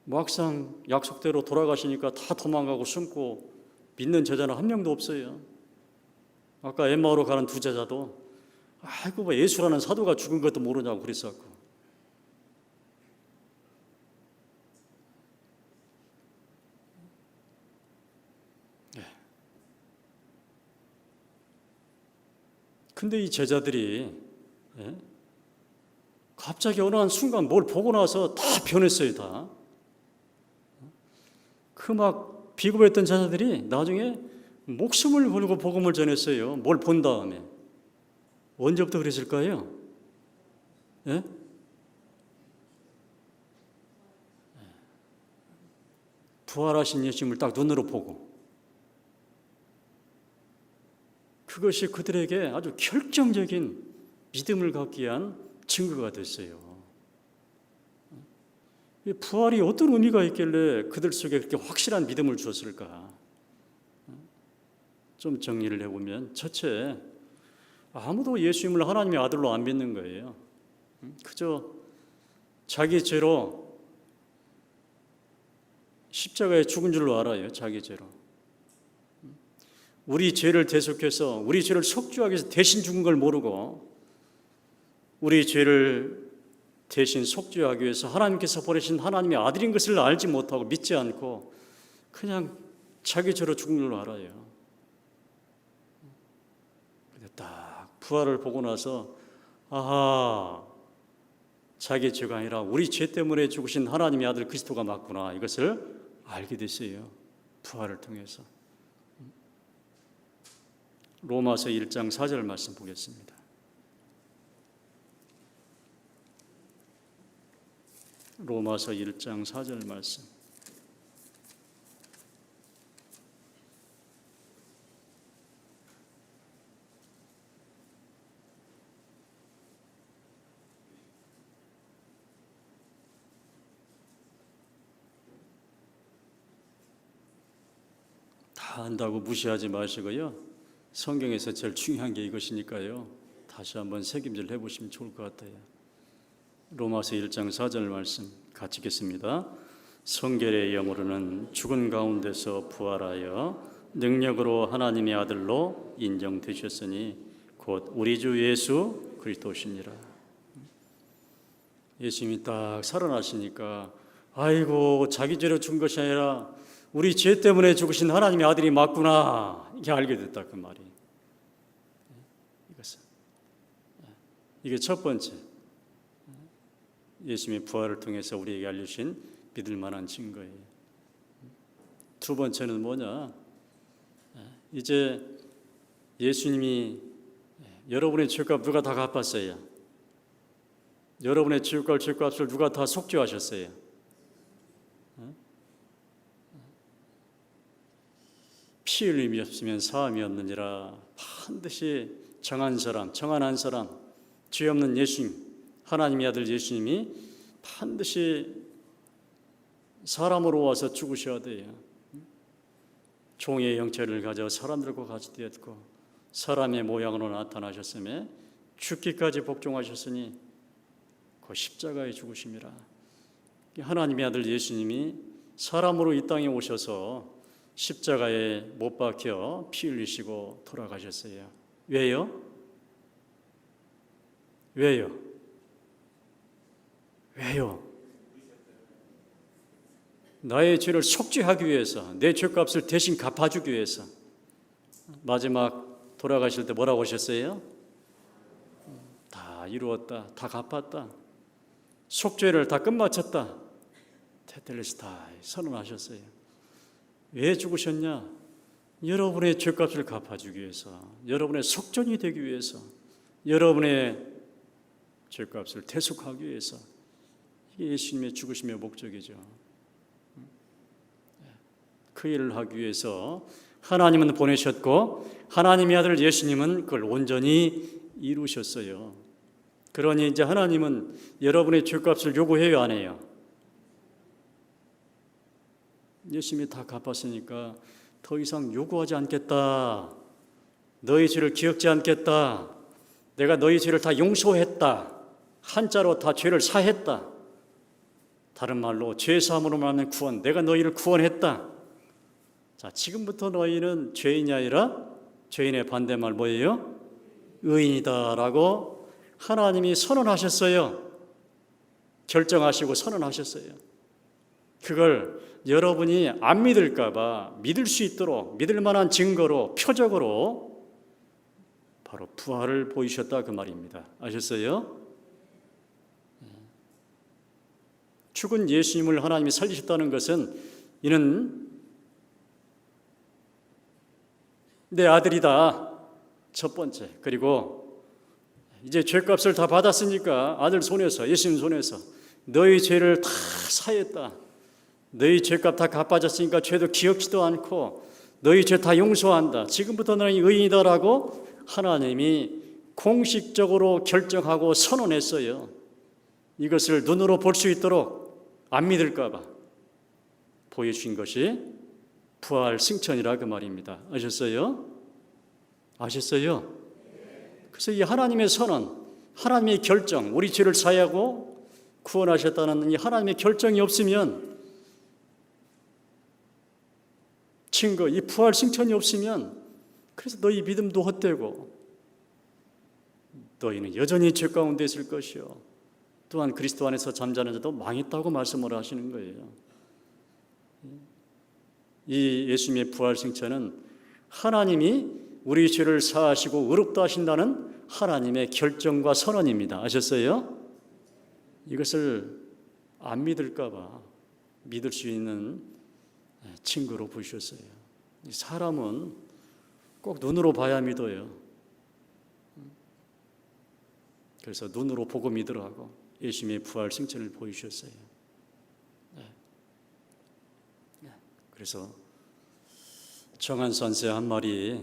막상 약속대로 돌아가시니까 다 도망가고 숨고 믿는 제자는 한 명도 없어요. 아까 엠마오로 가는 두 제자도 아이고 뭐 예수라는 사도가 죽은 것도 모르냐고 그랬었고. 근데 이 제자들이 갑자기 어느 한 순간 뭘 보고 나서 다 변했어요. 다. 그 막 비겁했던 제자들이 나중에 목숨을 걸고 복음을 전했어요. 뭘 본 다음에. 언제부터 그랬을까요? 예? 부활하신 예수님을 딱 눈으로 보고 그것이 그들에게 아주 결정적인 믿음을 갖기 위한 증거가 됐어요. 부활이 어떤 의미가 있길래 그들 속에 그렇게 확실한 믿음을 주었을까? 좀 정리를 해보면 첫째, 아무도 예수님을 하나님의 아들로 안 믿는 거예요. 그저 자기 죄로 십자가에 죽은 줄로 알아요. 자기 죄로. 우리 죄를 대속해서 우리 죄를 속죄하기 위해서 대신 죽은 걸 모르고 우리 죄를 대신 속죄하기 위해서 하나님께서 보내신 하나님의 아들인 것을 알지 못하고 믿지 않고 그냥 자기 죄로 죽은 줄로 알아요. 근데 딱 부활을 보고 나서 아하, 자기 죄가 아니라 우리 죄 때문에 죽으신 하나님의 아들 그리스도가 맞구나, 이것을 알게 됐어요. 부활을 통해서. 로마서 1장 4절 말씀 보겠습니다. 로마서 1장 4절 말씀. 다 안다고 무시하지 마시고요. 성경에서 제일 중요한 게 이것이니까요. 다시 한번 새김질 해보시면 좋을 것 같아요. 로마서 1장 4절 말씀 같이 읽겠습니다. 성결의 영으로는 죽은 가운데서 부활하여 능력으로 하나님의 아들로 인정되셨으니 곧 우리 주 예수 그리스도시니라. 예수님이 딱 살아나시니까 아이고 자기 죄로 죽은 것이 아니라 우리 죄 때문에 죽으신 하나님의 아들이 맞구나, 이게 알게 됐다 그 말이. 이게 첫 번째, 예수님의 부활을 통해서 우리에게 알려주신 믿을 만한 증거예요. 두 번째는 뭐냐? 이제 예수님이 여러분의 죄값 누가 다 갚았어요? 여러분의 죄값을 누가 다 속죄하셨어요? 피 흘림이 없으면 사함이 없느니라. 반드시 정한 사람, 정한 한 사람, 죄 없는 예수님, 하나님의 아들 예수님이 반드시 사람으로 와서 죽으셔야 돼요. 종의 형체를 가져 사람들과 같이 되었고 사람의 모양으로 나타나셨으며 죽기까지 복종하셨으니 그 십자가의 죽으심이라. 하나님의 아들 예수님이 사람으로 이 땅에 오셔서 십자가에 못 박혀 피 흘리시고 돌아가셨어요. 왜요? 왜요? 왜요? 나의 죄를 속죄하기 위해서, 내 죄값을 대신 갚아주기 위해서. 마지막 돌아가실 때 뭐라고 하셨어요? 다 이루었다, 다 갚았다, 속죄를 다 끝마쳤다, 테텔레스타이 선언하셨어요. 왜 죽으셨냐? 여러분의 죄값을 갚아주기 위해서, 여러분의 속전이 되기 위해서, 여러분의 죄값을 대속하기 위해서. 이게 예수님의 죽으심의 목적이죠. 그 일을 하기 위해서 하나님은 보내셨고 하나님의 아들 예수님은 그걸 온전히 이루셨어요. 그러니 이제 하나님은 여러분의 죄값을 요구해요, 안 해요? 예수님이 다 갚았으니까 더 이상 요구하지 않겠다, 너희 죄를 기억지 않겠다, 내가 너희 죄를 다 용서했다, 한자로 다 죄를 사했다, 다른 말로 죄사함으로 말하는 구원, 내가 너희를 구원했다. 자, 지금부터 너희는 죄인이 아니라, 죄인의 반대말 뭐예요? 의인이다라고 하나님이 선언하셨어요. 결정하시고 선언하셨어요. 그걸 여러분이 안 믿을까 봐 믿을 수 있도록 믿을 만한 증거로, 표적으로 바로 부활을 보이셨다, 그 말입니다. 아셨어요? 죽은 예수님을 하나님이 살리셨다는 것은 이는 내 아들이다, 첫 번째. 그리고 이제 죄값을 다 받았으니까 아들 손에서, 예수님 손에서 너희 죄를 다 사했다, 너희 죄값 다 갚아졌으니까 죄도 기억지도 않고 너희 죄 다 용서한다, 지금부터 너희 의인이다라고 하나님이 공식적으로 결정하고 선언했어요. 이것을 눈으로 볼 수 있도록 안 믿을까 봐 보여주신 것이 부활 승천이라 그 말입니다. 아셨어요? 아셨어요? 그래서 이 하나님의 선언, 하나님의 결정, 우리 죄를 사하고 구원하셨다는 이 하나님의 결정이 없으면, 증거, 이 부활 승천이 없으면, 그래서 너희 믿음도 헛되고 너희는 여전히 죄 가운데 있을 것이요, 또한 그리스도 안에서 잠자는 자도 망했다고 말씀을 하시는 거예요. 이 예수님의 부활 승천은 하나님이 우리 죄를 사하시고 의롭다 하신다는 하나님의 결정과 선언입니다. 아셨어요? 이것을 안 믿을까 봐 믿을 수 있는 증거로 보셨어요. 사람은 꼭 눈으로 봐야 믿어요. 그래서 눈으로 보고 믿으라고 예수님의 부활 승천을 보이셨어요. 그래서 정한 선생 한 마리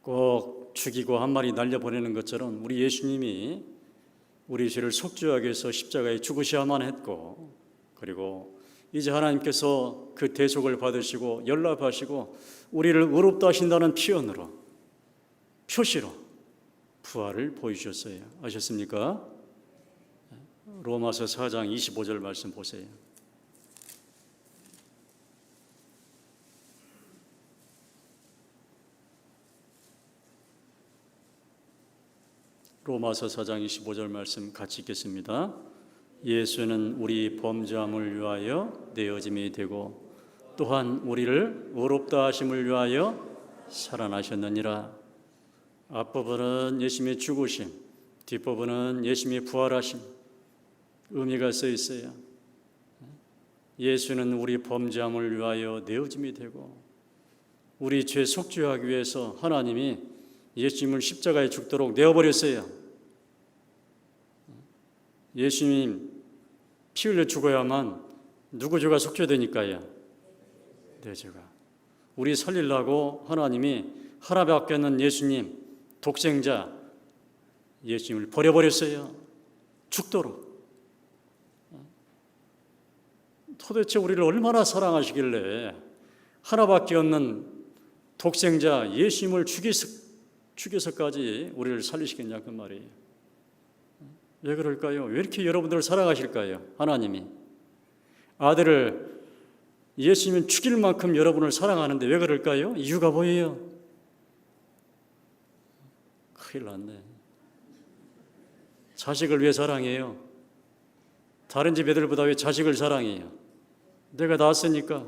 꼭 죽이고 한 마리 날려보내는 것처럼 우리 예수님이 우리 죄를 속죄하기 위해서 십자가에 죽으셔야만 했고, 그리고 이제 하나님께서 그 대속을 받으시고 연락하시고 우리를 의롭다 하신다는 표현으로, 표시로 부활을 보여주셨어요. 아셨습니까? 로마서 4장 25절 말씀 보세요. 로마서 4장 25절 말씀 같이 읽겠습니다. 예수는 우리 범죄함을 위하여 내어짐이 되고 또한 우리를 의롭다 하심을 위하여 살아나셨느니라. 앞부분은 예수님의 죽으심, 뒷부분은 예수님의 부활하심, 의미가 써 있어요. 예수는 우리 범죄함을 위하여 내어짐이 되고, 우리 죄 속죄하기 위해서 하나님이 예수님을 십자가에 죽도록 내어버렸어요. 예수님 피 흘려 죽어야만 누구 죄가 속죄되니까요? 내 죄가. 우리 살리려고 하나님이 하나밖에 없는 예수님, 독생자 예수님을 버려버렸어요. 죽도록. 도대체 우리를 얼마나 사랑하시길래 하나밖에 없는 독생자 예수님을 죽여서까지 우리를 살리시겠냐 그 말이에요. 왜 그럴까요? 왜 이렇게 여러분들을 사랑하실까요? 하나님이 아들을 예수님은 죽일 만큼 여러분을 사랑하는데 왜 그럴까요? 이유가 뭐예요? 큰일 났네. 자식을 왜 사랑해요? 다른 집 애들보다 왜 자식을 사랑해요? 내가 낳았으니까.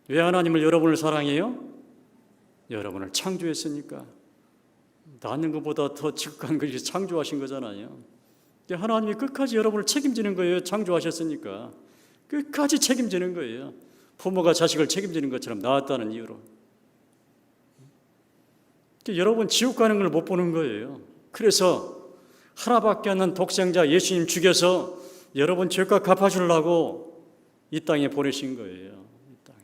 왜 하나님을 여러분을 사랑해요? 여러분을 창조했으니까. 낳는 것보다 더 지극한 것이 창조하신 거잖아요. 하나님이 끝까지 여러분을 책임지는 거예요. 창조하셨으니까. 끝까지 책임지는 거예요. 부모가 자식을 책임지는 것처럼 낳았다는 이유로. 여러분 지옥 가는 걸 못 보는 거예요. 그래서 하나밖에 없는 독생자 예수님 죽여서 여러분 죄값 갚아주려고 이 땅에 보내신 거예요. 이 땅에.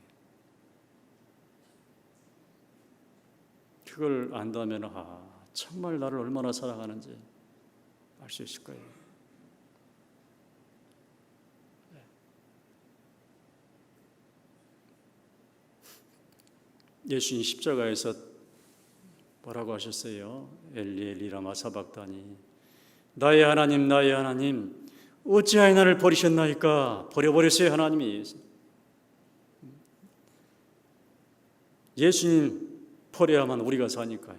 그걸 안다면 정말 나를 얼마나 사랑하는지 알 수 있을 거예요. 예수님 십자가에서 뭐라고 하셨어요? 엘리 엘리 라마 사박다니, 나의 하나님 어찌하여 나를 버리셨나이까. 버려버렸어요. 하나님이. 예수님 버려야만 우리가 사니까요.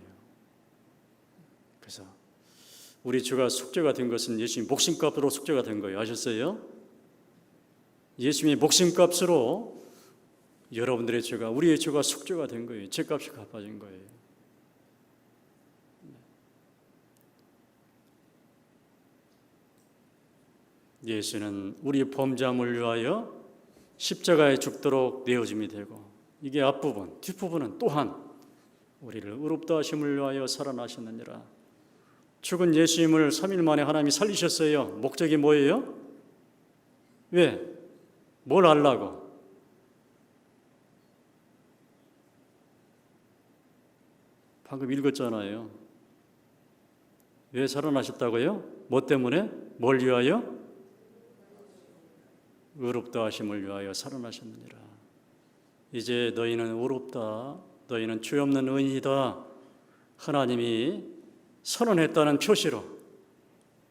그래서 우리 죄가 속죄가 된 것은 예수님 목숨값으로 속죄가 된 거예요. 아셨어요? 예수님의 목숨값으로 여러분들의 죄가, 우리의 죄가 속죄가 된 거예요. 죄값이 갚아진 거예요. 예수는 우리 범죄함을 위하여 십자가에 죽도록 내어짐이 되고, 이게 앞부분, 뒷부분은 또한 우리를 의롭다 하심을 위하여 살아나셨느니라. 죽은 예수님을 3일 만에 하나님이 살리셨어요. 목적이 뭐예요? 왜? 뭘 하려고? 방금 읽었잖아요. 왜 살아나셨다고요? 뭐 때문에? 뭘 위하여? 의롭다 하심을 위하여 살아나셨느니라. 이제 너희는 의롭다, 너희는 죄 없는 의인이다, 하나님이 선언했다는 표시로,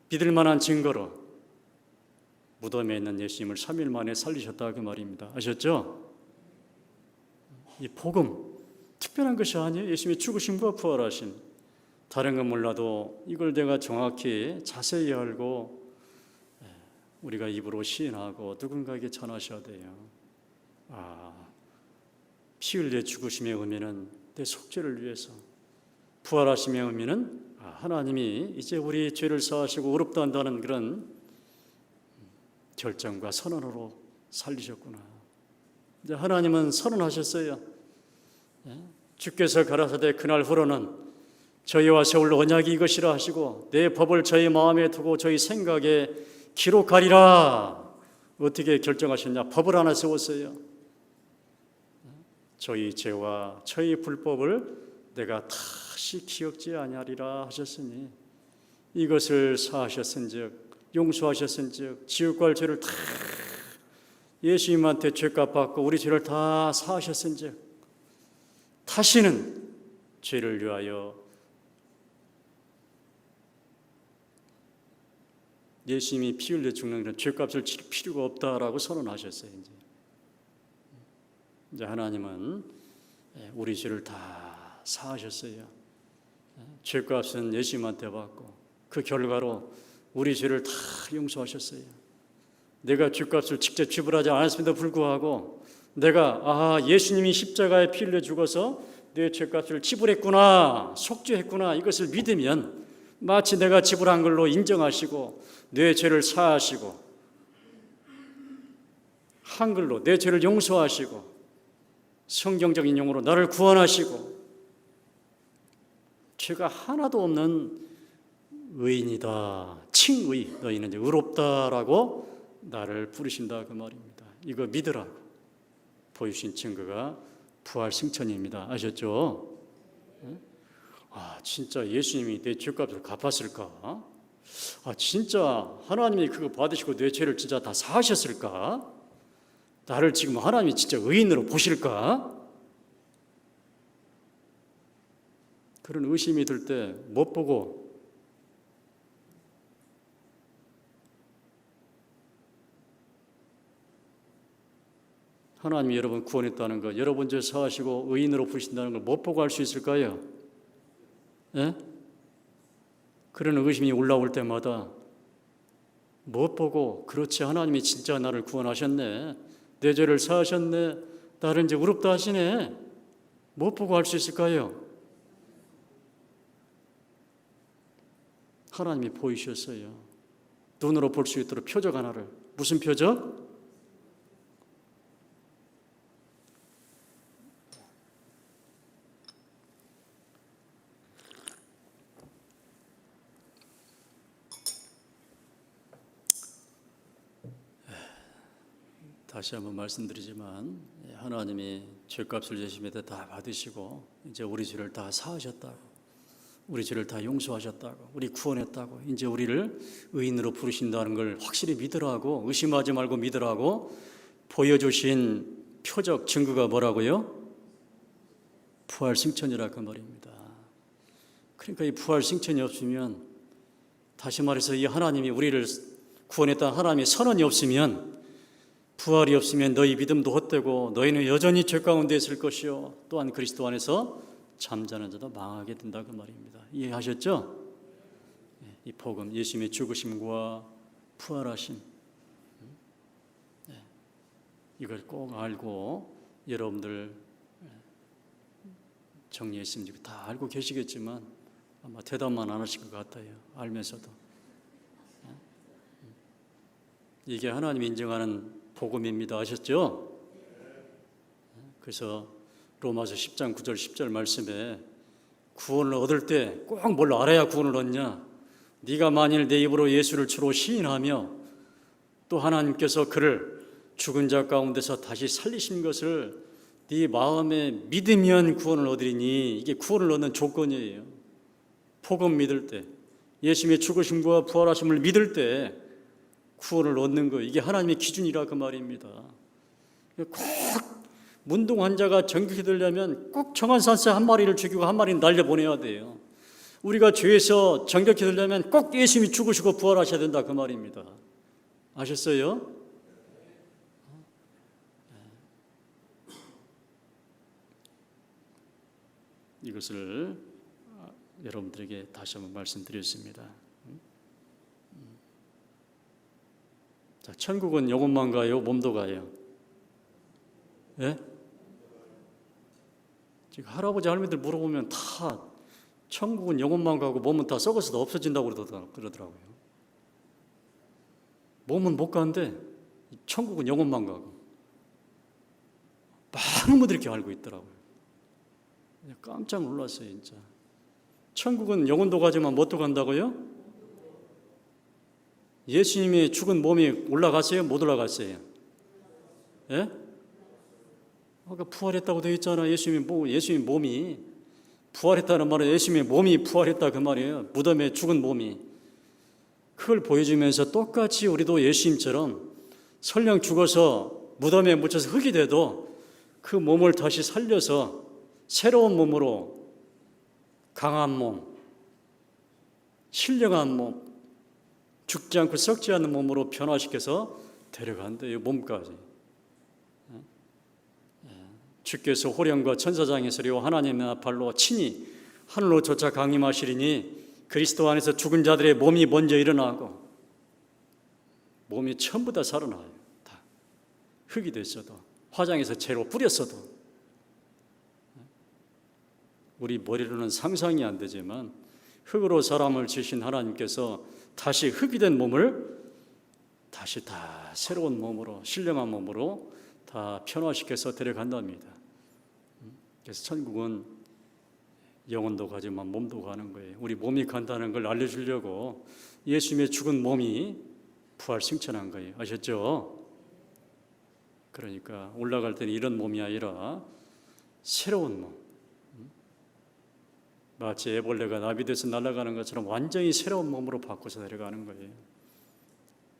믿을 만한 증거로 무덤에 있는 예수님을 3일 만에 살리셨다, 그 말입니다. 아셨죠? 이 복음 특별한 것이 아니에요. 예수님의 죽으심과 부활하심. 다른 건 몰라도 이걸 내가 정확히 자세히 알고 우리가 입으로 시인하고 누군가에게 전하셔야 돼요. 피 흘려 죽으심의 의미는 내 속죄를 위해서, 부활하심의 의미는 하나님이 이제 우리 죄를 사하시고 의롭다 한다는 그런 결정과 선언으로 살리셨구나. 이제 하나님은 선언하셨어요. 주께서 가라사대 그날 후로는 저희와 세울 언약이 이것이라 하시고 내 법을 저희 마음에 두고 저희 생각에 기록하리라. 어떻게 결정하셨냐? 법을 하나 세웠어요. 저희 죄와 저희 불법을 내가 다시 기억지 아니하리라 하셨으니, 이것을 사하셨은즉, 용서하셨은즉, 지옥 갈 죄를 다 예수님한테 죄값 받고 우리 죄를 다 사하셨은즉 다시는 죄를 위하여 예수님이 피 흘려 죽는 그런 죄값을 칠 필요가 없다라고 선언하셨어요. 이제 하나님은 우리 죄를 다 사하셨어요. 죄값은 예수님한테 받고 그 결과로 우리 죄를 다 용서하셨어요. 내가 죄값을 직접 지불하지 않았음에도 불구하고 내가 예수님이 십자가에 피 흘려 죽어서 내 죄값을 지불했구나, 속죄했구나, 이것을 믿으면 마치 내가 지불한 걸로 인정하시고 내 죄를 사하시고 한글로 내 죄를 용서하시고 성경적인 용어로 나를 구원하시고 죄가 하나도 없는 의인이다, 칭의, 너희는 이제 의롭다라고 나를 부르신다, 그 말입니다. 이거 믿으라고 보여주신 증거가 부활 승천입니다. 아셨죠? 진짜 예수님이 내 죄값을 갚았을까? 진짜 하나님이 그거 받으시고 내 죄를 진짜 다 사하셨을까? 나를 지금 하나님이 진짜 의인으로 보실까? 그런 의심이 들 때 못 보고 하나님이 여러분 구원했다는 것, 여러분 죄 사하시고 의인으로 부르신다는 걸 못 보고 알 수 있을까요? 예? 그런 의심이 올라올 때마다 못 보고 그렇지 하나님이 진짜 나를 구원하셨네, 내 죄를 사하셨네, 나를 이제 의롭다 하시네, 못 보고 알 수 있을까요? 하나님이 보이셨어요. 눈으로 볼 수 있도록 표적 하나를. 무슨 표적? 다시 한번 말씀드리지만 하나님이 죄값을 예수님에 다 받으시고 이제 우리 죄를 다 사하셨다고, 우리 죄를 다 용서하셨다고, 우리 구원했다고, 이제 우리를 의인으로 부르신다는 걸 확실히 믿으라고, 의심하지 말고 믿으라고 보여주신 표적 증거가 뭐라고요? 부활 승천이라 그 말입니다. 그러니까 이 부활 승천이 없으면, 다시 말해서 이 하나님이 우리를 구원했다는 하나님의 선언이 없으면, 부활이 없으면 너희 믿음도 헛되고 너희는 여전히 죄 가운데 있을 것이요 또한 그리스도 안에서 잠자는 자도 망하게 된다 그 말입니다. 이해하셨죠? 이 복음, 예수님의 죽으심과 부활하심, 이걸 꼭 알고 여러분들 정리했으면 다 알고 계시겠지만 아마 대답만 안 하실 것 같아요. 알면서도. 이게 하나님이 인정하는 복음입니다. 아셨죠? 그래서 로마서 10장 9절 10절 말씀에 구원을 얻을 때 꼭 뭘 알아야 구원을 얻냐? 네가 만일 내 입으로 예수를 주로 시인하며 또 하나님께서 그를 죽은 자 가운데서 다시 살리신 것을 네 마음에 믿으면 구원을 얻으리니, 이게 구원을 얻는 조건이에요. 복음 믿을 때, 예수님의 죽으심과 부활하심을 믿을 때 구원을 얻는 거, 이게 하나님의 기준이라 그 말입니다. 꼭 문둥 환자가 정결히 되려면 꼭 정한산새 한 마리를 죽이고 한 마리는 날려보내야 돼요. 우리가 죄에서 정결히 되려면 꼭 예수님이 죽으시고 부활하셔야 된다 그 말입니다. 아셨어요? 이것을 여러분들에게 다시 한번 말씀드렸습니다. 자, 천국은 영혼만 가요? 몸도 가요? 예? 지금 할아버지 할머니들 물어보면 다 천국은 영혼만 가고 몸은 다 썩어서 없어진다고 그러더라고요. 몸은 못 가는데 천국은 영혼만 가고, 많은 분들이 이렇게 알고 있더라고요. 깜짝 놀랐어요, 진짜. 천국은 영혼도 가지만 뭣도 간다고요? 예수님이 죽은 몸이 올라갔어요? 못 올라갔어요? 예? 아까 부활했다고 되어 있잖아. 예수님 몸이 부활했다는 말은 예수님의 몸이 부활했다 그 말이에요. 무덤에 죽은 몸이. 그걸 보여주면서 똑같이 우리도 예수님처럼 설령 죽어서 무덤에 묻혀서 흙이 돼도 그 몸을 다시 살려서 새로운 몸으로, 강한 몸, 신령한 몸, 죽지 않고 썩지 않는 몸으로 변화시켜서 데려간대요, 몸까지. 주께서 호령과 천사장의 소리와 하나님의 나팔로 친히 하늘로 쫓아 강림하시리니 그리스도 안에서 죽은 자들의 몸이 먼저 일어나고, 몸이 전부 다 살아나요. 다 흙이 됐어도, 화장해서 재로 뿌렸어도. 우리 머리로는 상상이 안 되지만 흙으로 사람을 지으신 하나님께서 다시 흙이 된 몸을 다시 다 새로운 몸으로, 신령한 몸으로 다 변화시켜서 데려간답니다. 그래서 천국은 영혼도 가지만 몸도 가는 거예요. 우리 몸이 간다는 걸 알려주려고 예수님의 죽은 몸이 부활 승천한 거예요. 아셨죠? 그러니까 올라갈 때는 이런 몸이 아니라 새로운 몸, 마치 애벌레가 나비돼서 날아가는 것처럼 완전히 새로운 몸으로 바꿔서 데려가는 거예요.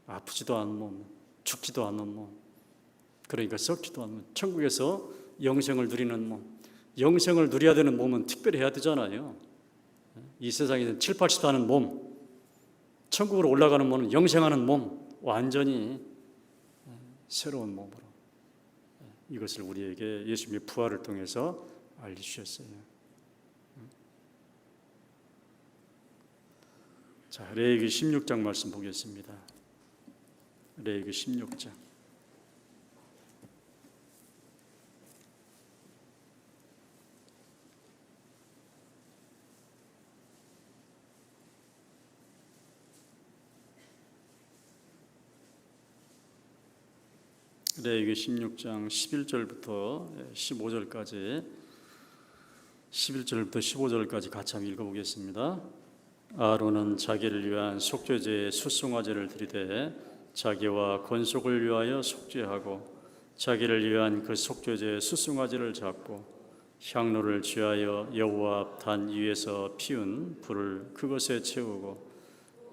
아프지도 않은 몸, 죽지도 않는 몸, 그러니까 썩지도 않는 몸, 천국에서 영생을 누리는 몸. 영생을 누려야 되는 몸은 특별히 해야 되잖아요. 이 세상에서 7, 80 하는 몸, 천국으로 올라가는 몸은 영생하는 몸, 완전히 새로운 몸으로 이것을 우리에게 예수님의 부활을 통해서 알려주셨어요. 자, 레위기 16장 말씀 보겠습니다. 레위기 16장. 레위기 16장 11절부터 15절까지 11절부터 15절까지 같이 한번 읽어보겠습니다. 아론은 자기를 위한 속죄제의 숫송아지를 드리되 자기와 건속을 위하여 속죄하고 자기를 위한 그 속죄제의 숫송아지를 잡고 향로를 취하여 여호와 앞 단 위에서 피운 불을 그것에 채우고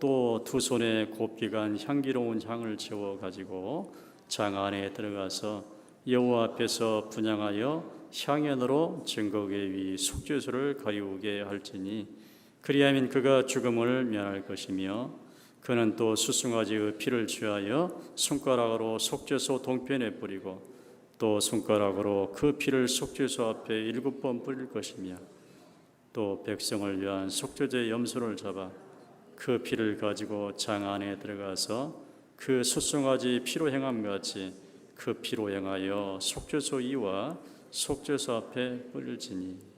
또 두 손에 곱게 간 향기로운 향을 채워 가지고 장 안에 들어가서 여호와 앞에서 분향하여 향연으로 증거궤 위 속죄소를 가리우게 할지니 그리하면 그가 죽음을 면할 것이며 그는 또 숫송아지의 피를 취하여 손가락으로 속죄소 동편에 뿌리고 또 손가락으로 그 피를 속죄소 앞에 7번 뿌릴 것이며 또 백성을 위한 속죄제 염소를 잡아 그 피를 가지고 장 안에 들어가서 그 숫송아지 피로 행함같이 그 피로 행하여 속죄소 이와 속죄소 앞에 뿌릴지니.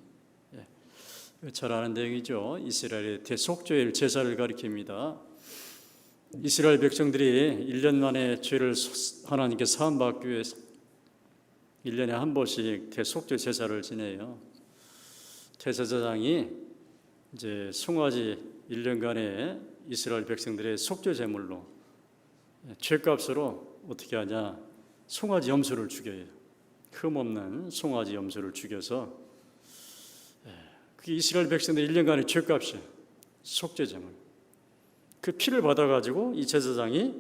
잘 아는 내용이죠. 이스라엘의 대속죄일 제사를 가리킵니다. 이스라엘 백성들이 1년 만에 죄를 하나님께 사함받기 위해서 1년에 한 번씩 대속죄 제사를 지내요. 제사장이 이제 송아지 1년간의 이스라엘 백성들의 속죄 제물로 죄값으로 어떻게 하냐? 송아지 염소를 죽여요. 흠없는 송아지 염소를 죽여서 그게 이스라엘 백성들 1년간의 죄값이에요. 속죄 제물. 그 피를 받아가지고 이 제사장이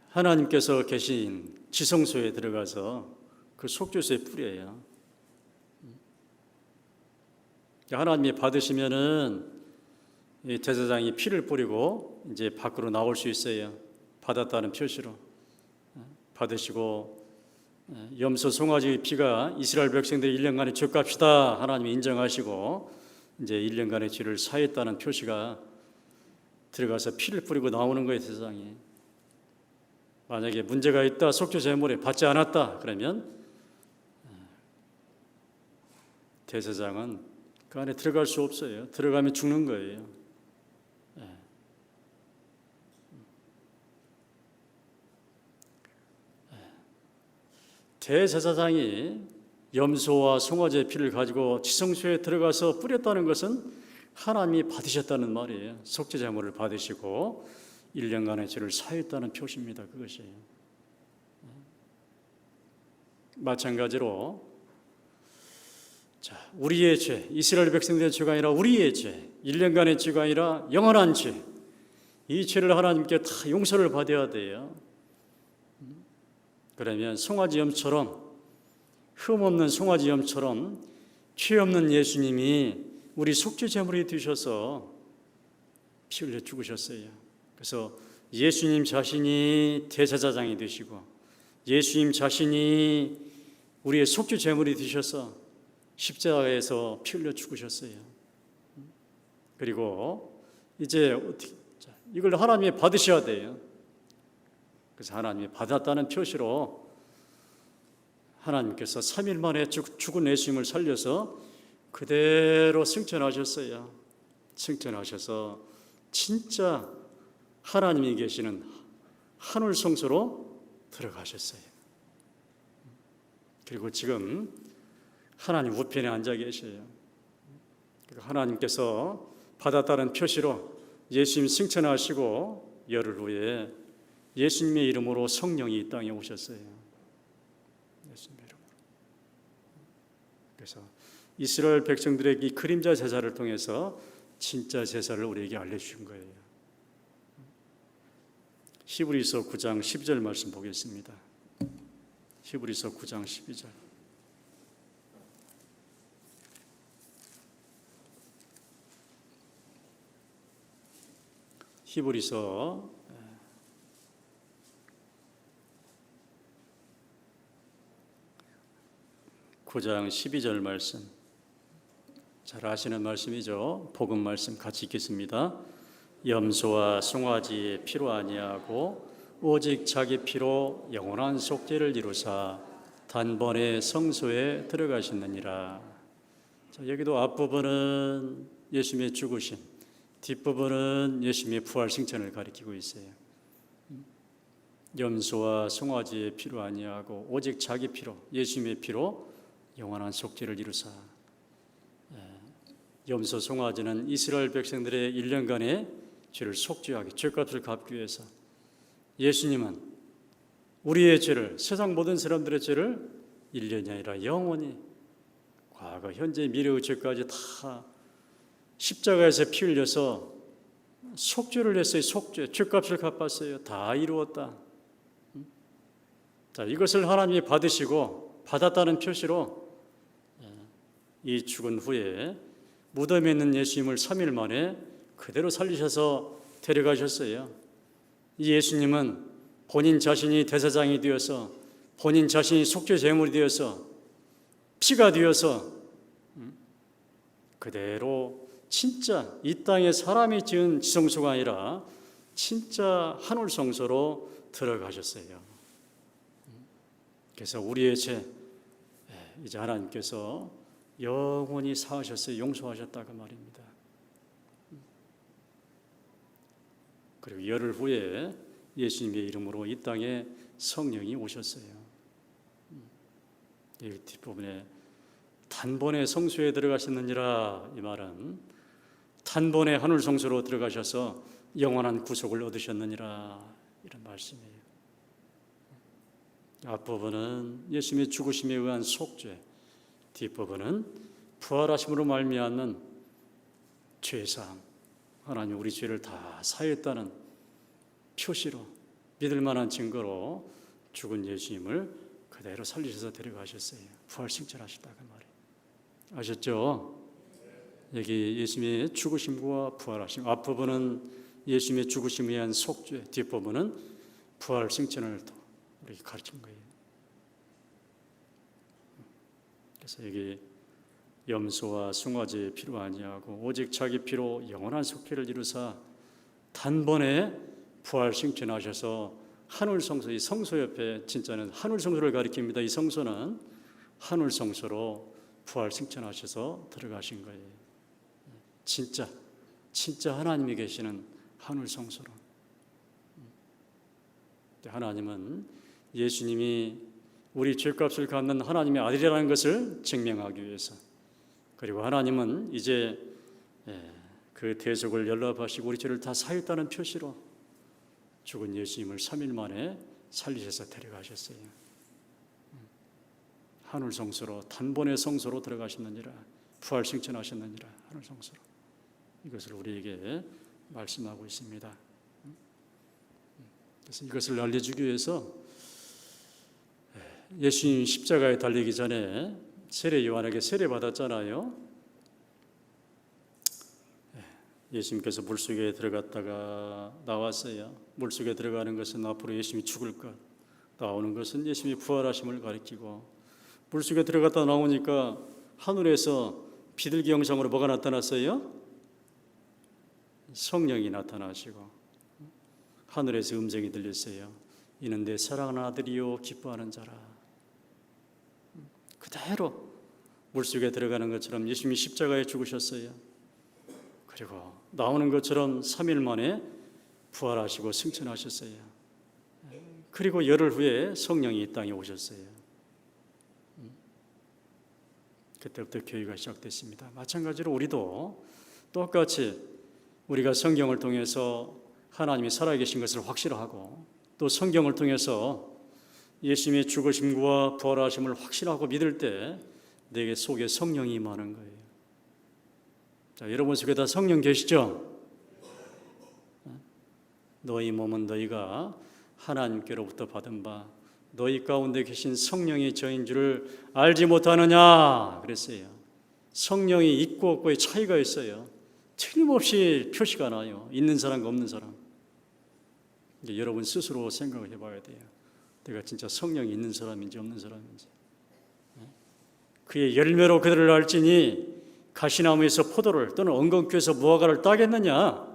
하나님께서 계신 지성소에 들어가서 그 속죄소에 뿌려요. 하나님이 받으시면은 이 제사장이 피를 뿌리고 이제 밖으로 나올 수 있어요. 받았다는 표시로 받으시고 염소 송아지 피가 이스라엘 백성들의 1년간의 죄값이다 하나님이 인정하시고 이제 1년간의 죄를 사했다는 표시가 들어가서 피를 뿌리고 나오는 거예요. 세상에 만약에 문제가 있다 속죄 제물에 받지 않았다 그러면 대제사장은 그 안에 들어갈 수 없어요. 들어가면 죽는 거예요. 대제사장이 염소와 송아지의 피를 가지고 지성소에 들어가서 뿌렸다는 것은 하나님이 받으셨다는 말이에요. 속죄 제물을 받으시고 1년간의 죄를 사했다는 표시입니다. 그것이. 마찬가지로 자, 우리의 죄, 이스라엘 백성들의 죄가 아니라 우리의 죄, 1년간의 죄가 아니라 영원한 죄, 이 죄를 하나님께 다 용서를 받아야 돼요. 그러면 송아지 염처럼 흠없는 송아지 염처럼 죄 없는 예수님이 우리 속죄 제물이 되셔서 피 흘려 죽으셨어요. 그래서 예수님 자신이 대제사장이 되시고 예수님 자신이 우리의 속죄 제물이 되셔서 십자가에서 피 흘려 죽으셨어요. 그리고 이제 이걸 하나님이 받으셔야 돼요. 그래서 하나님이 받았다는 표시로 하나님께서 3일 만에 죽은 예수님을 살려서 그대로 승천하셨어요. 승천하셔서 진짜 하나님이 계시는 하늘 성소로 들어가셨어요. 그리고 지금 하나님 우편에 앉아 계셔요. 하나님께서 받았다는 표시로 예수님 승천하시고 열흘 후에 예수님의 이름으로 성령이 이 땅에 오셨어요. 예수님의 이름으로. 그래서 이스라엘 백성들에게 이 그림자 제사를 통해서 진짜 제사를 우리에게 알려주신 거예요. 히브리서 9장 12절 말씀 보겠습니다. 히브리서 9장 12절. 히브리서 9장 12절 말씀, 잘 아시는 말씀이죠. 복음 말씀 같이 읽겠습니다. 염소와 송아지의 피로 아니하고 오직 자기 피로 영원한 속죄를 이루사 단번에 성소에 들어가셨느니라. 자, 여기도 앞부분은 예수님의 죽으심, 뒷부분은 예수님의 부활 승천을 가리키고 있어요. 염소와 송아지의 피로 아니하고 오직 자기 피로, 예수님의 피로 영원한 속죄를 이루사. 염소, 송아지는 이스라엘 백성들의 1년간의 죄를 속죄하기, 죄값을 갚기 위해서, 예수님은 우리의 죄를, 세상 모든 사람들의 죄를 1년이 아니라 영원히, 과거, 현재, 미래의 죄까지 다 십자가에서 피 흘려서 속죄를 했어요. 속죄, 죄값을 갚았어요. 다 이루었다. 자, 이것을 하나님이 받으시고 받았다는 표시로 이 죽은 후에 무덤에 있는 예수님을 3일 만에 그대로 살리셔서 데려가셨어요. 이 예수님은 본인 자신이 대제사장이 되어서, 본인 자신이 속죄 제물이 되어서, 피가 되어서 그대로 진짜 이 땅에 사람이 지은 지성소가 아니라 진짜 하늘 성소로 들어가셨어요. 그래서 우리의 죄 이제 하나님께서 영원히 사하셨어요. 용서하셨다고 말입니다. 그리고 열흘 후에 예수님의 이름으로 이 땅에 성령이 오셨어요. 이 뒷부분에 단번에 성소에 들어가셨느니라, 이 말은 단번에 하늘 성소로 들어가셔서 영원한 구속을 얻으셨느니라, 이런 말씀이에요. 앞부분은 예수님의 죽으심에 의한 속죄, 뒷부분은 부활하심으로 말미암는 죄사함, 하나님 우리 죄를 다 사했다는 표시로, 믿을 만한 증거로 죽은 예수님을 그대로 살리셔서 데려가셨어요. 부활 승천하셨다고 말이에요. 아셨죠? 여기 예수님의 죽으심과 부활하심, 앞부분은 예수님의 죽으심에 의한 속죄, 뒷부분은 부활 승천을 또 우리에게 가르친 거예요. 그래서 여기 염소와 송아지의 피로 아니하고 오직 자기 피로 영원한 속죄를 이루사 단번에 부활 승천하셔서 하늘 성소, 이 성소 옆에 진짜는 하늘 성소를 가리킵니다. 이 성소는 하늘 성소로 부활 승천하셔서 들어가신 거예요. 진짜 하나님이 계시는 하늘 성소로. 하나님은 예수님이 우리 죄값을 갚는 하나님의 아들이라는 것을 증명하기 위해서, 그리고 하나님은 이제 그 대속을 연락하시고 우리 죄를 다 사했다는 표시로 죽은 예수님을 3일 만에 살리셔서 데려가셨어요. 하늘 성소로, 단번에 성소로 들어가셨느니라, 부활 승천하셨느니라, 하늘 성소로. 이것을 우리에게 말씀하고 있습니다. 그래서 이것을 알려주기 위해서 예수님 십자가에 달리기 전에 세례 요한에게 세례 받았잖아요. 예수님께서 물속에 들어갔다가 나왔어요. 물속에 들어가는 것은 앞으로 예수님이 죽을 것, 나오는 것은 예수님이 부활하심을 가리키고, 물속에 들어갔다 나오니까 하늘에서 비둘기 형상으로 뭐가 나타났어요? 성령이 나타나시고 하늘에서 음성이 들렸어요. 이는 내 사랑하는 아들이요 기뻐하는 자라. 그대로 물속에 들어가는 것처럼 예수님이 십자가에 죽으셨어요. 그리고 나오는 것처럼 3일 만에 부활하시고 승천하셨어요. 그리고 열흘 후에 성령이 이 땅에 오셨어요. 그때부터 교회가 시작됐습니다. 마찬가지로 우리도 똑같이 우리가 성경을 통해서 하나님이 살아계신 것을 확실하고, 또 성경을 통해서 예수님의 죽으심과 부활하심을 확실하고 믿을 때 내게 속에 성령이 임하는 거예요. 자, 여러분 속에 다 성령 계시죠? 너희 몸은 너희가 하나님께로부터 받은 바 너희 가운데 계신 성령이 저인 줄을 알지 못하느냐 그랬어요. 성령이 있고 없고의 차이가 있어요. 틀림없이 표시가 나요. 있는 사람과 없는 사람. 이제 여러분 스스로 생각을 해봐야 돼요. 내가 진짜 성령이 있는 사람인지 없는 사람인지. 그의 열매로 그들을 알지니 가시나무에서 포도를 또는 엉겅퀴에서 무화과를 따겠느냐?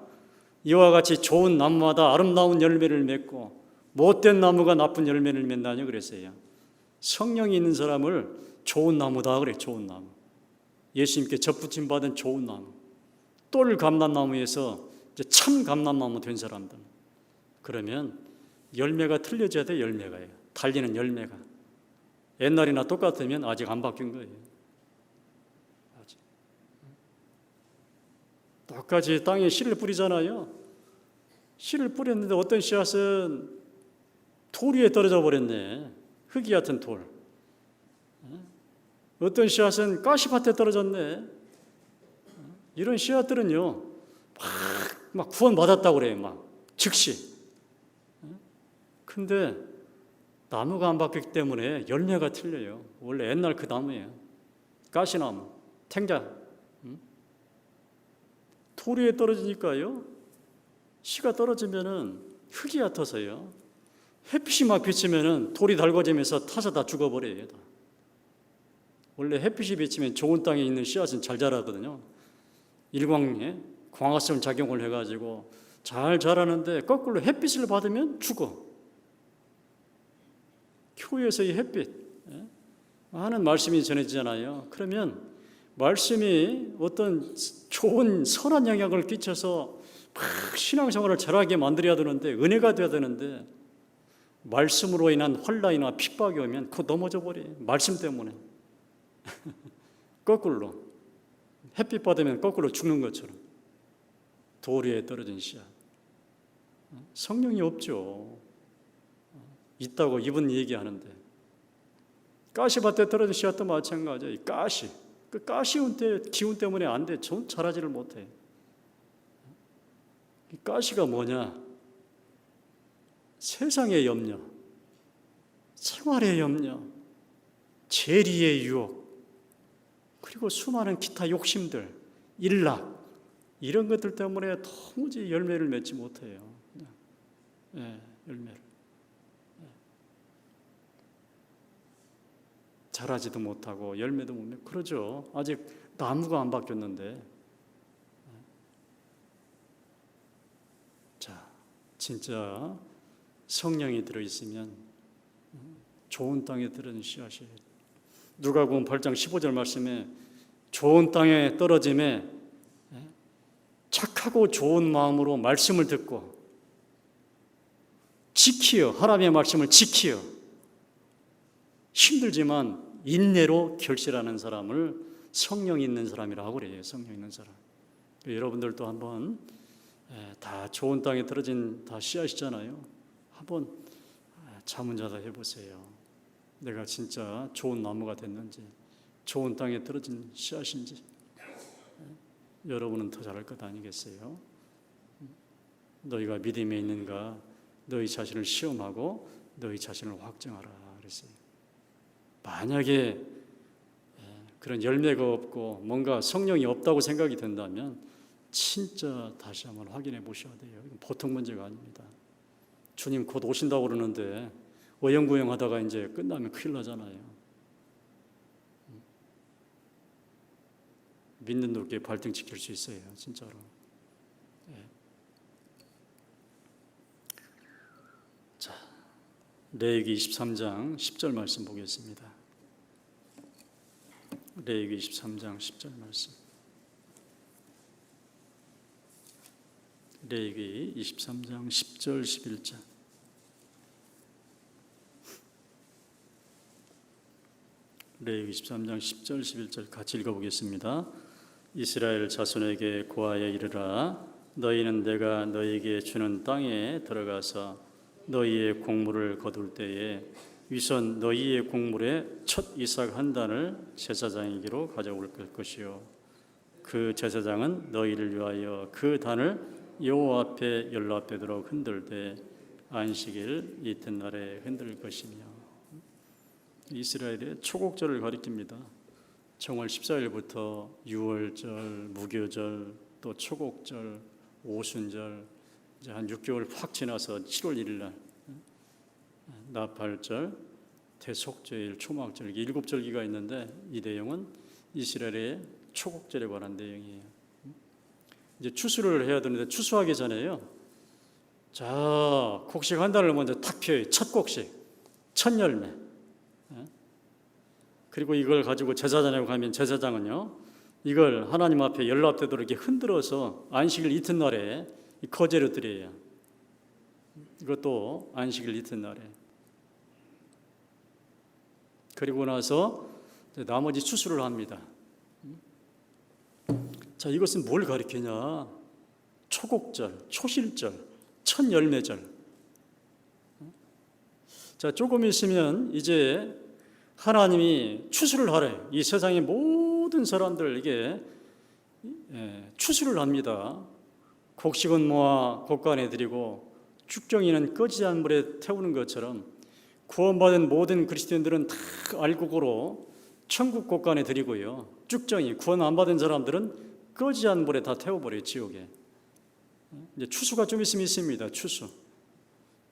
이와 같이 좋은 나무마다 아름다운 열매를 맺고 못된 나무가 나쁜 열매를 맺나요? 그랬어요. 성령이 있는 사람을 좋은 나무다 그래. 좋은 나무. 예수님께 접붙임 받은 좋은 나무. 똘 감람나무에서 이제 참 감람나무 된 사람들. 그러면 열매가 틀려져야 돼. 열매가요. 달리는 열매가. 옛날이나 똑같으면 아직 안 바뀐 거예요. 아직. 똑같이 땅에 씨를 뿌리잖아요. 씨를 뿌렸는데 어떤 씨앗은 돌 위에 떨어져 버렸네. 흙이 같은 돌. 어떤 씨앗은 가시밭에 떨어졌네. 이런 씨앗들은요, 막 구원받았다고 그래요. 막 즉시. 근데 나무가 안 바뀌기 때문에 열매가 틀려요. 원래 옛날 그 나무예요. 가시나무, 탱자. 돌 위에 떨어지니까요, 씨가 떨어지면은 흙이 얕아서요. 햇빛이 막 비치면은 돌이 달궈지면서 타서 다 죽어버려요. 다. 원래 햇빛이 비치면 좋은 땅에 있는 씨앗은 잘 자라거든요. 일광에 광합성 작용을 해가지고 잘 자라는데 거꾸로 햇빛을 받으면 죽어. 교회에서의 햇빛 하는 말씀이 전해지잖아요. 그러면 말씀이 어떤 좋은 선한 영향을 끼쳐서 막 신앙생활을 잘하게 만들어야 되는데, 은혜가 돼야 되는데, 말씀으로 인한 환난이나 핍박이 오면 그거 넘어져 버려요. 말씀 때문에. 거꾸로 햇빛 받으면 거꾸로 죽는 것처럼 돌 위에 떨어진 씨앗. 성령이 없죠. 있다고 이분 얘기하는데, 가시밭에 떨어진 씨앗도 마찬가지예요. 가시, 그 가시 기운 때문에 안 돼. 전 자라지를 못해. 이 가시가 뭐냐? 세상의 염려, 생활의 염려, 재리의 유혹, 그리고 수많은 기타 욕심들, 일락, 이런 것들 때문에 도무지 열매를 맺지 못해요. 열매를. 자라지도 못하고 열매도 못 맺고 그러죠. 아직 나무가 안 바뀌었는데. 자, 진짜 성령이 들어있으면 좋은 땅에 들어진 씨앗이에요. 누가복음 8장 15절 말씀에 좋은 땅에 떨어짐에 착하고 좋은 마음으로 말씀을 듣고 지키어, 하나님의 말씀을 지키어 힘들지만 인내로 결실하는 사람을 성령 있는 사람이라고 그래요. 성령 있는 사람. 여러분들도 한번 다 좋은 땅에 떨어진 다 씨앗이잖아요. 한번 자문자답 해보세요. 내가 진짜 좋은 나무가 됐는지, 좋은 땅에 떨어진 씨앗인지. 여러분은 더 잘할 것 아니겠어요? 너희가 믿음에 있는가? 너희 자신을 시험하고 너희 자신을 확정하라 그랬어요. 만약에 그런 열매가 없고 뭔가 성령이 없다고 생각이 된다면 진짜 다시 한번 확인해 보셔야 돼요. 이건 보통 문제가 아닙니다. 주님 곧 오신다고 그러는데 어영부영 하다가 이제 끝나면 큰일 나잖아요. 믿는 누구께 발등 지킬 수 있어요. 진짜로. 자, 레위기 23장 10절 말씀 보겠습니다. 레위기 23장 10절 말씀. 레위기 23장 10절 11절. 레위기 23장 10절 11절 같이 읽어보겠습니다. 이스라엘 자손에게 고하여 이르라. 너희는 내가 너희에게 주는 땅에 들어가서 너희의 곡물을 거둘 때에 위선 너희의 곡물의 첫 이삭 한 단을 제사장에게로 가져올 것이요 그 제사장은 너희를 위하여 그 단을 여호와 앞에 연락되도록 흔들되 안식일 이튿날에 흔들 것이며. 이스라엘의 초곡절을 가리킵니다. 정월 14일부터 유월절, 무교절, 또 초곡절, 오순절, 이제 한 6개월 확 지나서 7월 1일 날 나팔절, 대속절, 초막절, 일곱 절기가 있는데 이 내용은 이스라엘의 초곡절에 관한 내용이에요. 이제 추수를 해야 되는데 추수하기 전에요. 자, 곡식 한 달을 먼저 탁 펴요. 첫 곡식, 첫 열매. 그리고 이걸 가지고 제사장에 가면 제사장은요, 이걸 하나님 앞에 연락되도록 이렇게 흔들어서 안식일 이튿날에 거제로 드려요. 이것도 안식일 이튿날에. 그리고 나서 나머지 추수를 합니다. 자, 이것은 뭘 가리키냐? 초곡절, 초실절, 첫 열매절. 자, 조금 있으면 이제 하나님이 추수를 하래요. 이 세상의 모든 사람들에게 추수를 합니다. 곡식은 모아 곡간에 드리고 쭉정이는 꺼지지 않은 물에 태우는 것처럼 구원받은 모든 그리스도인들은 다 알곡으로 천국 곡간에 드리고요. 쭉정이 구원 안 받은 사람들은 꺼지지 않은 물에 다 태워버려요. 지옥에. 이제 추수가 좀 있으면 있습니다. 추수.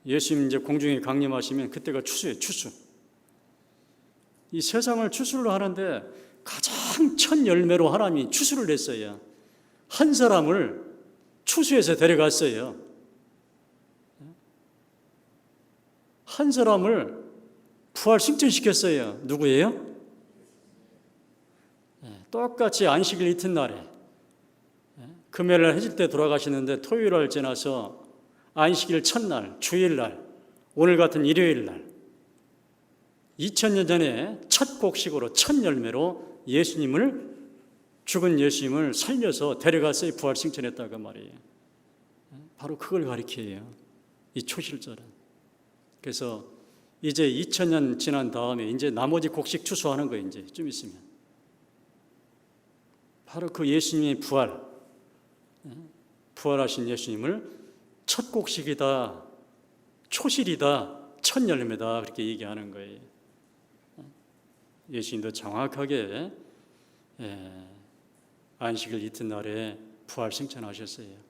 예수님 이제 공중에 강림하시면 그때가 추수예요. 추수. 이 세상을 추수를 하는데 가장 첫 열매로 하나님이 추수를 했어요. 한 사람을 추수해서 데려갔어요. 한 사람을 부활 승천시켰어요. 누구예요? 똑같이 안식일 이튿날에 금요일날 해질 때 돌아가시는데 토요일날 지나서 안식일 첫날, 주일날, 오늘 같은 일요일날 2000년 전에 첫 곡식으로 첫 열매로 예수님을 죽은 예수님을 살려서 데려갔어요. 부활 승천했다고 말이에요. 바로 그걸 가리켜요. 이 초실절은. 그래서 이제 2000년 지난 다음에 이제 나머지 곡식 추수하는 거예요. 이제 좀 있으면. 바로 그 예수님의 부활하신 예수님을 첫 곡식이다, 초실이다, 첫 열매다 그렇게 얘기하는 거예요. 예수님도 정확하게 안식일 이튿날에 부활 승천하셨어요.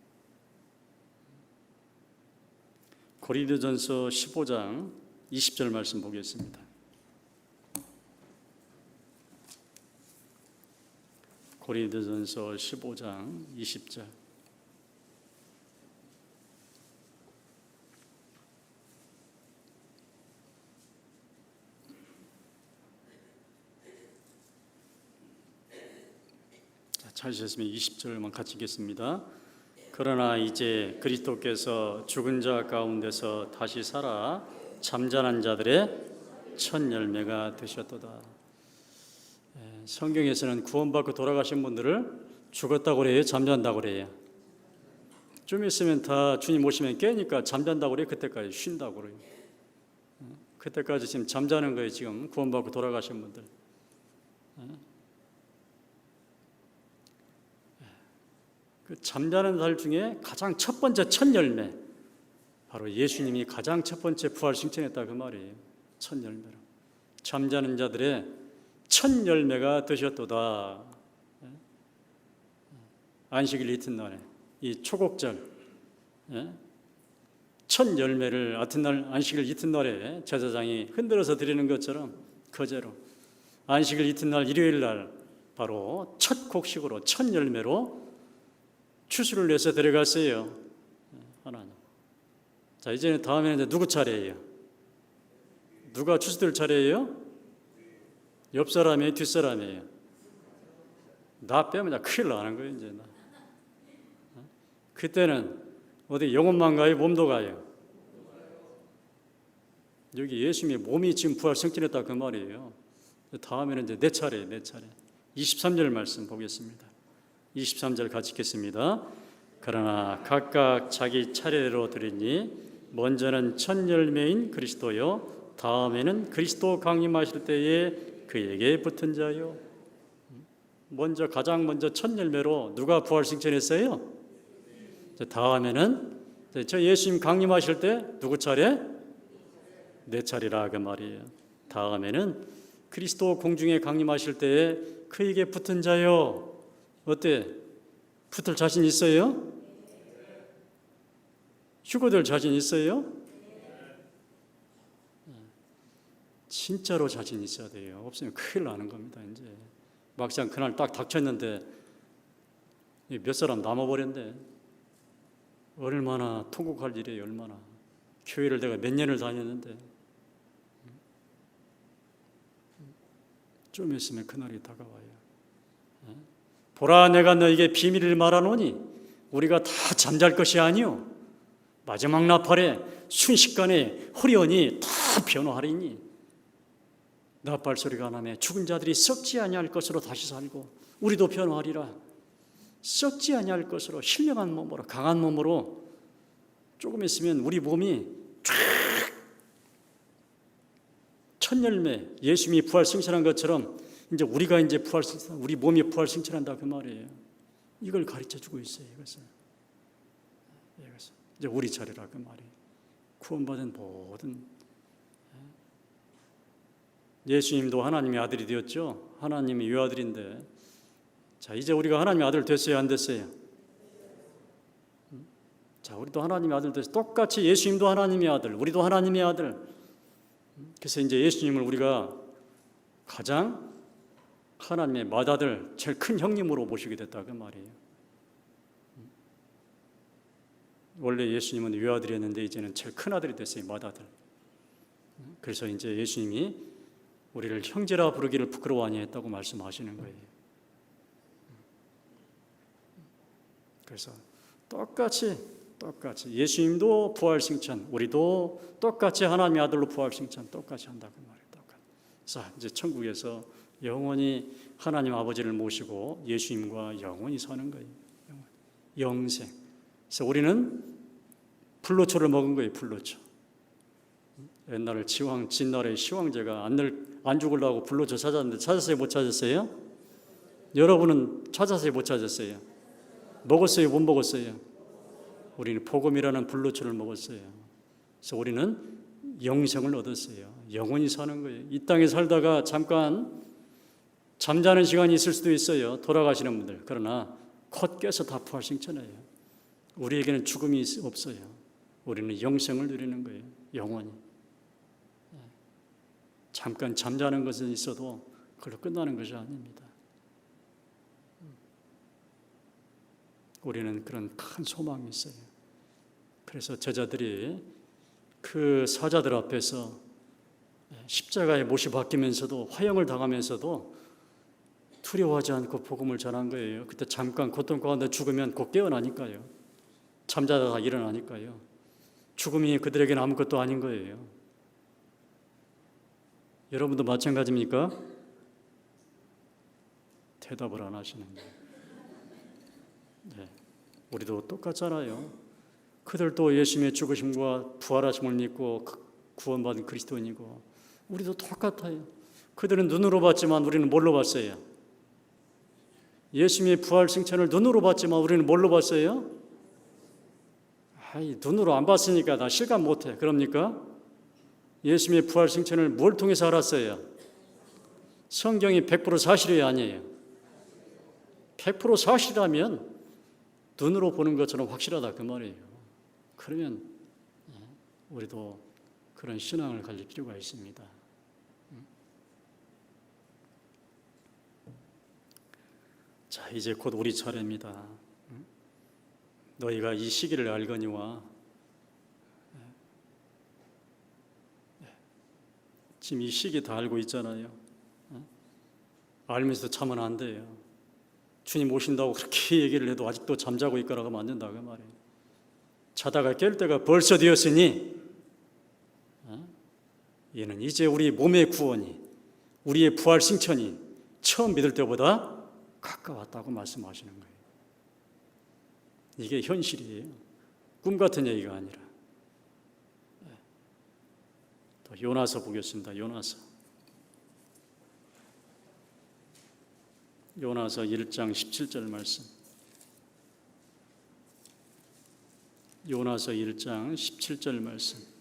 고린도전서 15장 20절 말씀 보겠습니다. 고린도전서 15장 20절. 찾으셨으면 20절만 같이 읽겠습니다. 그러나 이제 그리스도께서 죽은 자 가운데서 다시 살아 잠자는 자들의 첫 열매가 되셨도다. 성경에서는 구원받고 돌아가신 분들을 죽었다고 그래요? 잠잔다고 그래요? 좀 있으면 다 주님 오시면 깨니까 잠잔다고 그래요? 그때까지 쉰다고 그래요? 그때까지 지금 잠자는 거예요. 지금 구원받고 돌아가신 분들. 그 잠자는 날 중에 가장 첫 번째 첫 열매, 바로 예수님이 가장 첫 번째 부활 승천했다 그 말이에요. 첫 열매로 잠자는 자들의 첫 열매가 되셨도다. 안식일 이튿날에 이 초곡절 첫 열매를 이튿날 안식일 이튿날에 제사장이 흔들어서 드리는 것처럼 거제로 안식일 이튿날 일요일날 바로 첫 곡식으로 첫 열매로 추수를 내서 데려갔어요. 하나님. 자, 이제 다음에는 이제 누구 차례예요? 누가 추수될 차례예요? 옆 사람이에요? 뒷 사람이에요? 나 빼면 큰일 나는 거예요. 이제 나. 그때는 어디 영혼만 가요? 몸도 가요? 여기 예수님의 몸이 지금 부활 승천했다 그 말이에요. 다음에는 이제 내 차례예요. 내 차례. 23절 말씀 보겠습니다. 23절 같이 읽겠습니다. 그러나 각각 자기 차례로 드리니 먼저는 첫 열매인 그리스도요 다음에는 그리스도 강림하실 때에 그에게 붙은 자요. 먼저 가장 먼저 첫 열매로 누가 부활 승천했어요? 다음에는 저 예수님 강림하실 때 누구 차례? 내 차례라 그 말이에요. 다음에는 그리스도 공중에 강림하실 때에 그에게 붙은 자요. 어때? 붙을 자신 있어요? 휴거될 자신 있어요? 진짜로 자신 있어야 돼요. 없으면 큰일 나는 겁니다. 이제 막상 그날 딱 닥쳤는데 몇 사람 남아버렸는데 얼마나 통곡할 일이에요. 얼마나. 교회를 내가 몇 년을 다녔는데 좀 있으면 그날이 다가와요. 보라, 내가 너에게 비밀을 말하노니 우리가 다 잠잘 것이 아니요 마지막 나팔에 순식간에 후련히 다 변화하리니 나팔 소리가 나며 죽은 자들이 썩지 아니할 것으로 다시 살고 우리도 변화하리라. 썩지 아니할 것으로 신령한 몸으로 강한 몸으로 조금 있으면 우리 몸이 쫙 첫 열매 예수님이 부활 승천한 것처럼 이제 우리가 이제 부활 승천, 우리 몸이 부활 승천한다 그 말이에요. 이걸 가르쳐 주고 있어요. 이것을 이제 우리 차례라 그 말이에요. 구원받은 모든 예수님도 하나님의 아들이 되었죠. 하나님의 외아들인데 자 이제 우리가 하나님의 아들 됐어요, 안 됐어요? 자 우리도 하나님의 아들 됐어요. 똑같이 예수님도 하나님의 아들, 우리도 하나님의 아들. 그래서 이제 예수님을 우리가 가장 하나님의 맏아들, 제일 큰 형님으로 모시게 됐다 그 말이에요. 원래 예수님은 외아들이었는데 이제는 제일 큰 아들이 됐어요, 맏아들. 그래서 이제 예수님이 우리를 형제라 부르기를 부끄러워 아니했다고 말씀하시는 거예요. 그래서 똑같이 예수님도 부활 승천, 우리도 똑같이 하나님의 아들로 부활 승천 똑같이 한다 그 말이에요. 자 이제 천국에서 영원히 하나님 아버지를 모시고 예수님과 영원히 사는 거예요. 영생. 그래서 우리는 불로초를 먹은 거예요. 불로초. 옛날에 진날에 시황제가 안 죽으려고 불로초 찾았는데 찾았어요? 못 찾았어요? 여러분은 찾았어요? 못 찾았어요? 먹었어요? 못 먹었어요? 우리는 복음이라는 불로초를 먹었어요. 그래서 우리는 영생을 얻었어요. 영원히 사는 거예요. 이 땅에 살다가 잠깐 잠자는 시간이 있을 수도 있어요. 돌아가시는 분들. 그러나 곧 깨서 다 부활승천해요. 우리에게는 죽음이 없어요. 우리는 영생을 누리는 거예요. 영원히. 잠깐 잠자는 것은 있어도 그걸로 끝나는 것이 아닙니다. 우리는 그런 큰 소망이 있어요. 그래서 제자들이 그 사자들 앞에서 십자가에 못이 박히면서도 화형을 당하면서도 두려워하지 않고 복음을 전한 거예요. 그때 잠깐 고통 가운데 죽으면 곧 깨어나니까요. 잠자다가 일어나니까요. 죽음이 그들에게는 아무것도 아닌 거예요. 여러분도 마찬가지입니까? 대답을 안 하시는 거예요. 네, 우리도 똑같잖아요. 그들도 예수님의 죽으심과 부활하심을 믿고 구원받은 그리스도인이고 우리도 똑같아요. 그들은 눈으로 봤지만 우리는 뭘로 봤어요? 예수님의 부활 승천을 눈으로 봤지만 우리는 뭘로 봤어요? 눈으로 안 봤으니까 나 실감 못해. 그럽니까? 예수님의 부활 승천을 뭘 통해서 알았어요? 성경이 100% 사실이에요, 아니에요? 100% 사실이라면 눈으로 보는 것처럼 확실하다 그 말이에요. 그러면 우리도 그런 신앙을 가질 필요가 있습니다. 자, 이제 곧 우리 차례입니다. 너희가 이 시기를 알거니와 지금 이 시기 다 알고 있잖아요. 알면서도 참으면 안 돼요. 주님 오신다고 그렇게 얘기를 해도 아직도 잠자고 있거라고 하면 안 된다고 말이에요. 자다가 깰 때가 벌써 되었으니 얘는 이제 우리 몸의 구원이, 우리의 부활 승천이 처음 믿을 때보다 가까웠다고 말씀하시는 거예요. 이게 현실이에요. 꿈 같은 얘기가 아니라. 또 요나서 보겠습니다. 요나서 1장 17절 말씀. 요나서 1장 17절 말씀.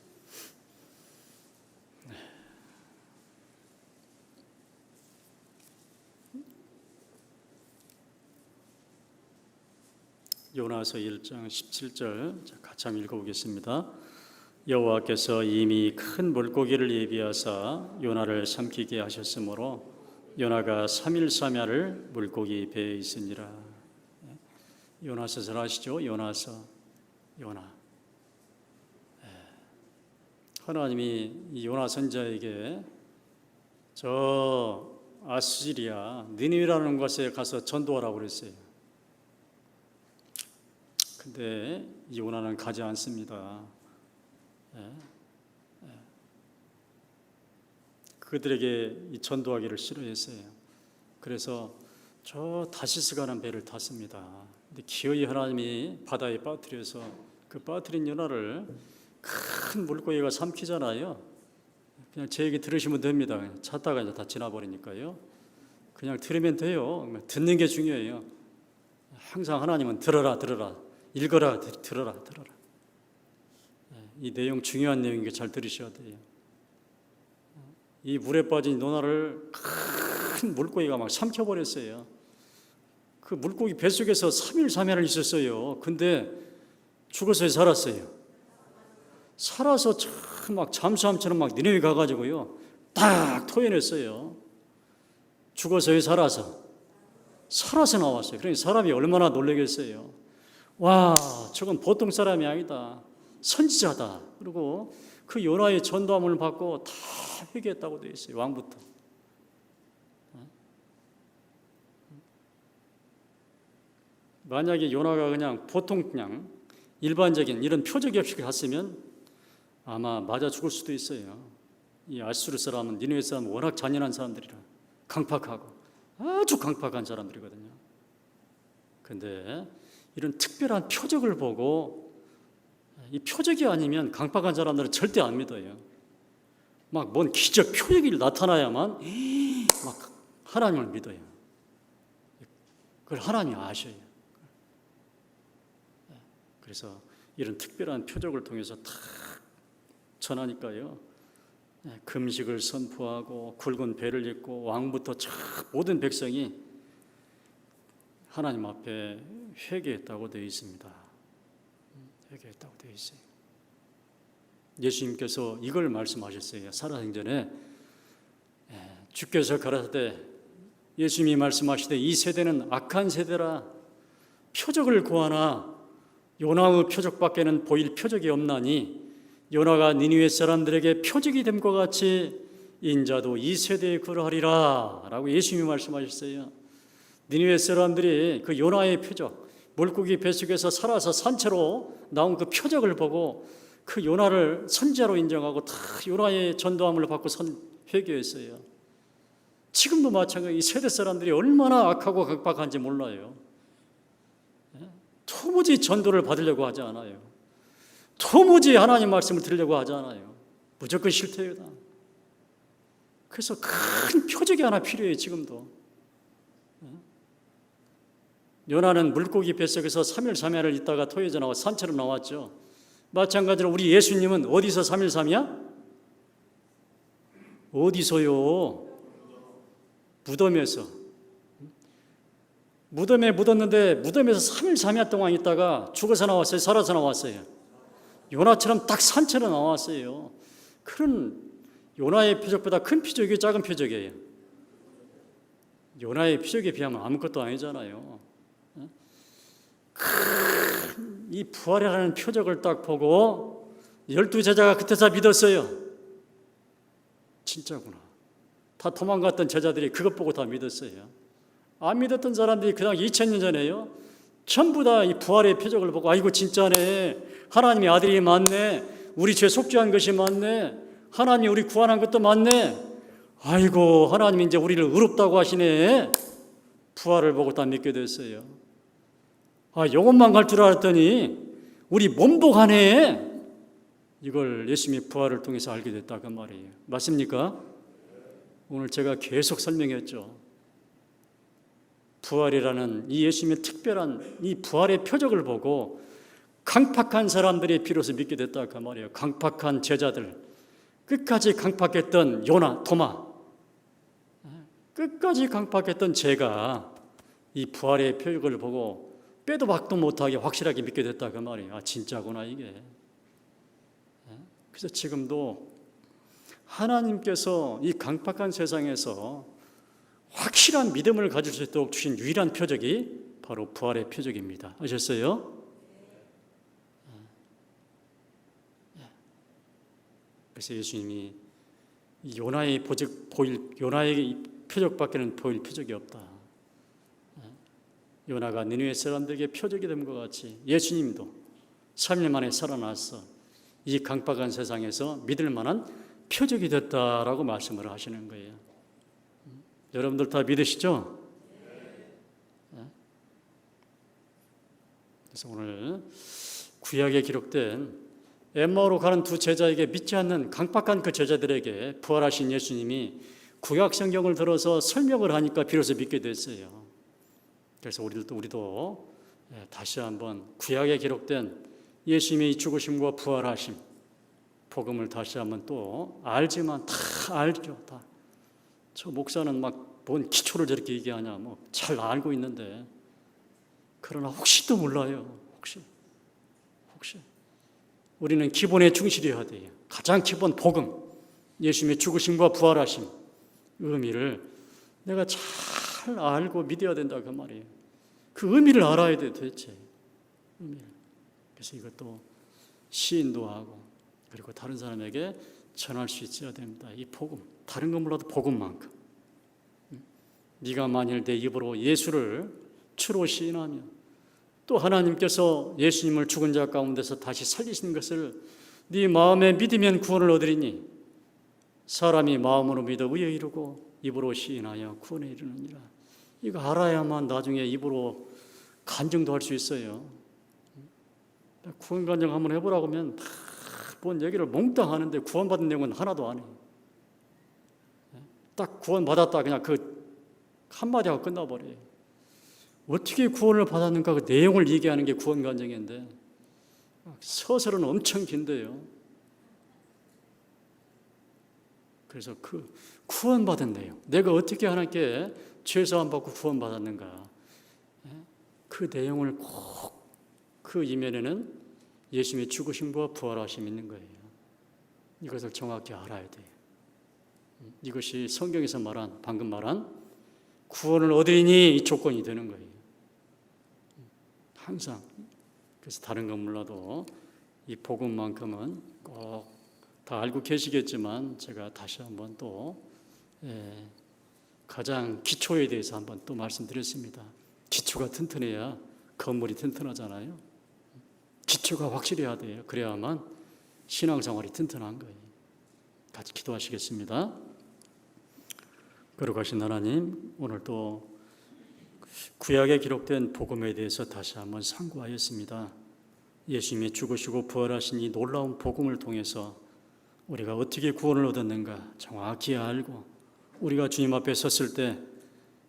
요나서 1장 17절 같이 한번 읽어보겠습니다. 여호와께서 이미 큰 물고기를 예비하사 요나를 삼키게 하셨으므로 요나가 3일 3야를 물고기 배에 있으니라. 요나서 잘 아시죠? 요나서 요나. 하나님이 이 요나 선자에게 저 아수리아 니느웨라는 곳에 가서 전도하라고 그랬어요. 근데 이 요나는 가지 않습니다. 그들에게 이 전도하기를 싫어했어요. 그래서 저 다시스 가는 배를 탔습니다. 근데 기어이 하나님이 바다에 빠뜨려서 그 빠뜨린 요나를 큰 물고기가 삼키잖아요. 그냥 제 얘기 들으시면 됩니다. 그냥 찾다가 이제 다 지나버리니까요. 그냥 들으면 돼요. 듣는 게 중요해요. 항상 하나님은 들어라, 들어라, 읽어라, 들어라, 들어라. 이 내용 중요한 내용이니까 잘 들으셔야 돼요. 이 물에 빠진 요나를 큰 물고기가 막 삼켜버렸어요. 그 물고기 뱃속에서 3일 3야를 있었어요. 근데 죽어서 살았어요. 살아서 참 막 잠수함처럼 막 니네웨 가가지고요 딱 토해냈어요. 죽어서 살아서 나왔어요. 그러니까 사람이 얼마나 놀라겠어요. 와, 저건 보통 사람이 아니다. 선지자다. 그리고 그 요나의 전도함을 받고 다 회개했다고 되어 있어요. 왕부터. 만약에 요나가 그냥 보통 그냥 일반적인 이런 표적이 없이 갔으면 아마 맞아 죽을 수도 있어요. 이 아수르 사람은 니느웨 사람은 워낙 잔인한 사람들이라 강팍하고 아주 강팍한 사람들이거든요. 그런데 이런 특별한 표적을 보고 이 표적이 아니면 강팍한 사람들은 절대 안 믿어요. 막 뭔 기적 표적이 나타나야만 막 하나님을 믿어요. 그걸 하나님이 아셔요. 그래서 이런 특별한 표적을 통해서 다 전하니까요. 금식을 선포하고 굵은 배를 입고 왕부터 모든 백성이 하나님 앞에 회개했다고 되어 있습니다. 회개했다고 되어 있어요. 예수님께서 이걸 말씀하셨어요. 살아생전에 주께서 가라사대 예수님이 말씀하시되 이 세대는 악한 세대라 표적을 구하나 요나의 표적밖에는 보일 표적이 없나니 요나가 니느웨 사람들에게 표적이 됨과 같이 인자도 이 세대에 그러하리라 라고 예수님이 말씀하셨어요. 니느웨 사람들이 그 요나의 표적, 물고기 뱃속에서 살아서 산채로 나온 그 표적을 보고 그 요나를 선지자로 인정하고 다 요나의 전도함을 받고 회개했어요. 지금도 마찬가지. 이 세대 사람들이 얼마나 악하고 각박한지 몰라요. 도무지 전도를 받으려고 하지 않아요. 도무지 하나님 말씀을 들으려고 하지 않아요. 무조건 싫대요. 그래서 큰 표적이 하나 필요해요. 지금도. 요나는 물고기 뱃속에서 3일 3야를 있다가 토해져 나와 산채로 나왔죠. 마찬가지로 우리 예수님은 어디서 3일 3야? 어디서요? 무덤에서. 무덤에 묻었는데 무덤에서 3일 3야 동안 있다가 죽어서 나왔어요? 살아서 나왔어요? 요나처럼 딱 산채로 나왔어요. 그런 요나의 표적보다 큰 표적이 작은 표적이에요. 요나의 표적에 비하면 아무것도 아니잖아요. 이 부활이라는 표적을 딱 보고 12제자가 그때서 믿었어요. 진짜구나. 다 도망갔던 제자들이 그것 보고 다 믿었어요. 안 믿었던 사람들이 그냥 2000년 전에요. 전부 다 이 부활의 표적을 보고 아이고 진짜네. 하나님의 아들이 맞네. 우리 죄 속죄한 것이 맞네. 하나님이 우리 구원한 것도 맞네. 아이고 하나님이 이제 우리를 의롭다고 하시네. 부활을 보고 다 믿게 됐어요. 아, 영혼만 갈 줄 알았더니 우리 몸도 가네. 이걸 예수님의 부활을 통해서 알게 됐다 그 말이에요. 맞습니까? 오늘 제가 계속 설명했죠. 부활이라는 이 예수님의 특별한 이 부활의 표적을 보고 강팍한 사람들이 비로소 믿게 됐다 그 말이에요. 강팍한 제자들, 끝까지 강팍했던 요나, 토마, 끝까지 강팍했던 제가 이 부활의 표적을 보고 빼도 박도 못하게 확실하게 믿게 됐다 그 말이에요. 아 진짜구나 이게. 그래서 지금도 하나님께서 이 강팍한 세상에서 확실한 믿음을 가질 수 있도록 주신 유일한 표적이 바로 부활의 표적입니다. 아셨어요? 그래서 예수님이 요나의 표적밖에는 보일 표적이 없다. 요나가 니느웨 사람들에게 표적이 된 것 같이 예수님도 3일 만에 살아나서 이 강팍한 세상에서 믿을 만한 표적이 됐다라고 말씀을 하시는 거예요. 여러분들 다 믿으시죠? 그래서 오늘 구약에 기록된 엠마오로 가는 두 제자에게 믿지 않는 강팍한 그 제자들에게 부활하신 예수님이 구약 성경을 들어서 설명을 하니까 비로소 믿게 됐어요. 그래서 우리도 다시 한번 구약에 기록된 예수님의 죽으심과 부활하심 복음을 다시 한번 또 알지만 다 알죠. 다. 저 목사는 막 뭔 기초를 저렇게 얘기하냐 뭐 잘 알고 있는데 그러나 혹시도 몰라요. 혹시 우리는 기본에 충실해야 돼요. 가장 기본 복음, 예수님의 죽으심과 부활하심 의미를 내가 잘 알고 믿어야 된다 그 말이에요. 그 의미를 알아야 돼 도대체. 의미를. 그래서 이것도 시인도 하고 그리고 다른 사람에게 전할 수 있어야 됩니다. 이 복음, 다른 건 몰라도 복음만큼. 네가 만일 내 입으로 예수를 주로 시인하며 또 하나님께서 예수님을 죽은 자 가운데서 다시 살리신 것을 네 마음에 믿으면 구원을 얻으리니 사람이 마음으로 믿어 의에 이르고 입으로 시인하여 구원에 이르느니라. 이거 알아야만 나중에 입으로 간증도 할 수 있어요. 구원 간증 한번 해보라고 하면 뭔 얘기를 몽땅 하는데 구원받은 내용은 하나도 안 해요. 딱 구원받았다 그냥 그 한마디 하고 끝나버려요. 어떻게 구원을 받았는가 그 내용을 얘기하는 게 구원 간증인데 서술은 엄청 긴데요. 그래서 그 구원받은 내용, 내가 어떻게 하나님께 죄사함 받고 구원받았는가 그 내용을 꼭 그 이면에는 예수님의 죽으심과 부활하심이 있는 거예요. 이것을 정확히 알아야 돼요. 이것이 성경에서 방금 말한 구원을 얻으리니 이 조건이 되는 거예요. 항상. 그래서 다른 건 몰라도 이 복음만큼은 꼭 다 알고 계시겠지만 제가 다시 한번 또 가장 기초에 대해서 한번 또 말씀드렸습니다. 기초가 튼튼해야 건물이 튼튼하잖아요. 기초가 확실해야 돼요. 그래야만 신앙생활이 튼튼한 거예요. 같이 기도하시겠습니다. 거룩하신 하나님, 오늘 또 구약에 기록된 복음에 대해서 다시 한번 상고하였습니다. 예수님이 죽으시고 부활하신 이 놀라운 복음을 통해서 우리가 어떻게 구원을 얻었는가 정확히 알고 우리가 주님 앞에 섰을 때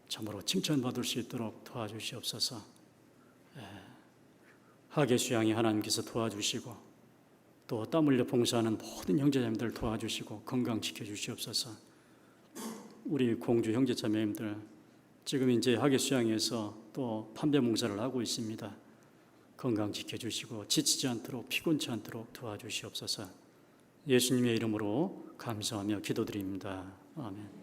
참으로 칭찬받을 수 있도록 도와주시옵소서. 하계 수양이 하나님께서 도와주시고 또 땀 흘려 봉사하는 모든 형제자매들 도와주시고 건강 지켜주시옵소서. 우리 공주 형제자매님들 지금 이제 하계 수양에서 또 판배 봉사를 하고 있습니다. 건강 지켜주시고 지치지 않도록 피곤치 않도록 도와주시옵소서. 예수님의 이름으로 감사하며 기도드립니다. 아멘.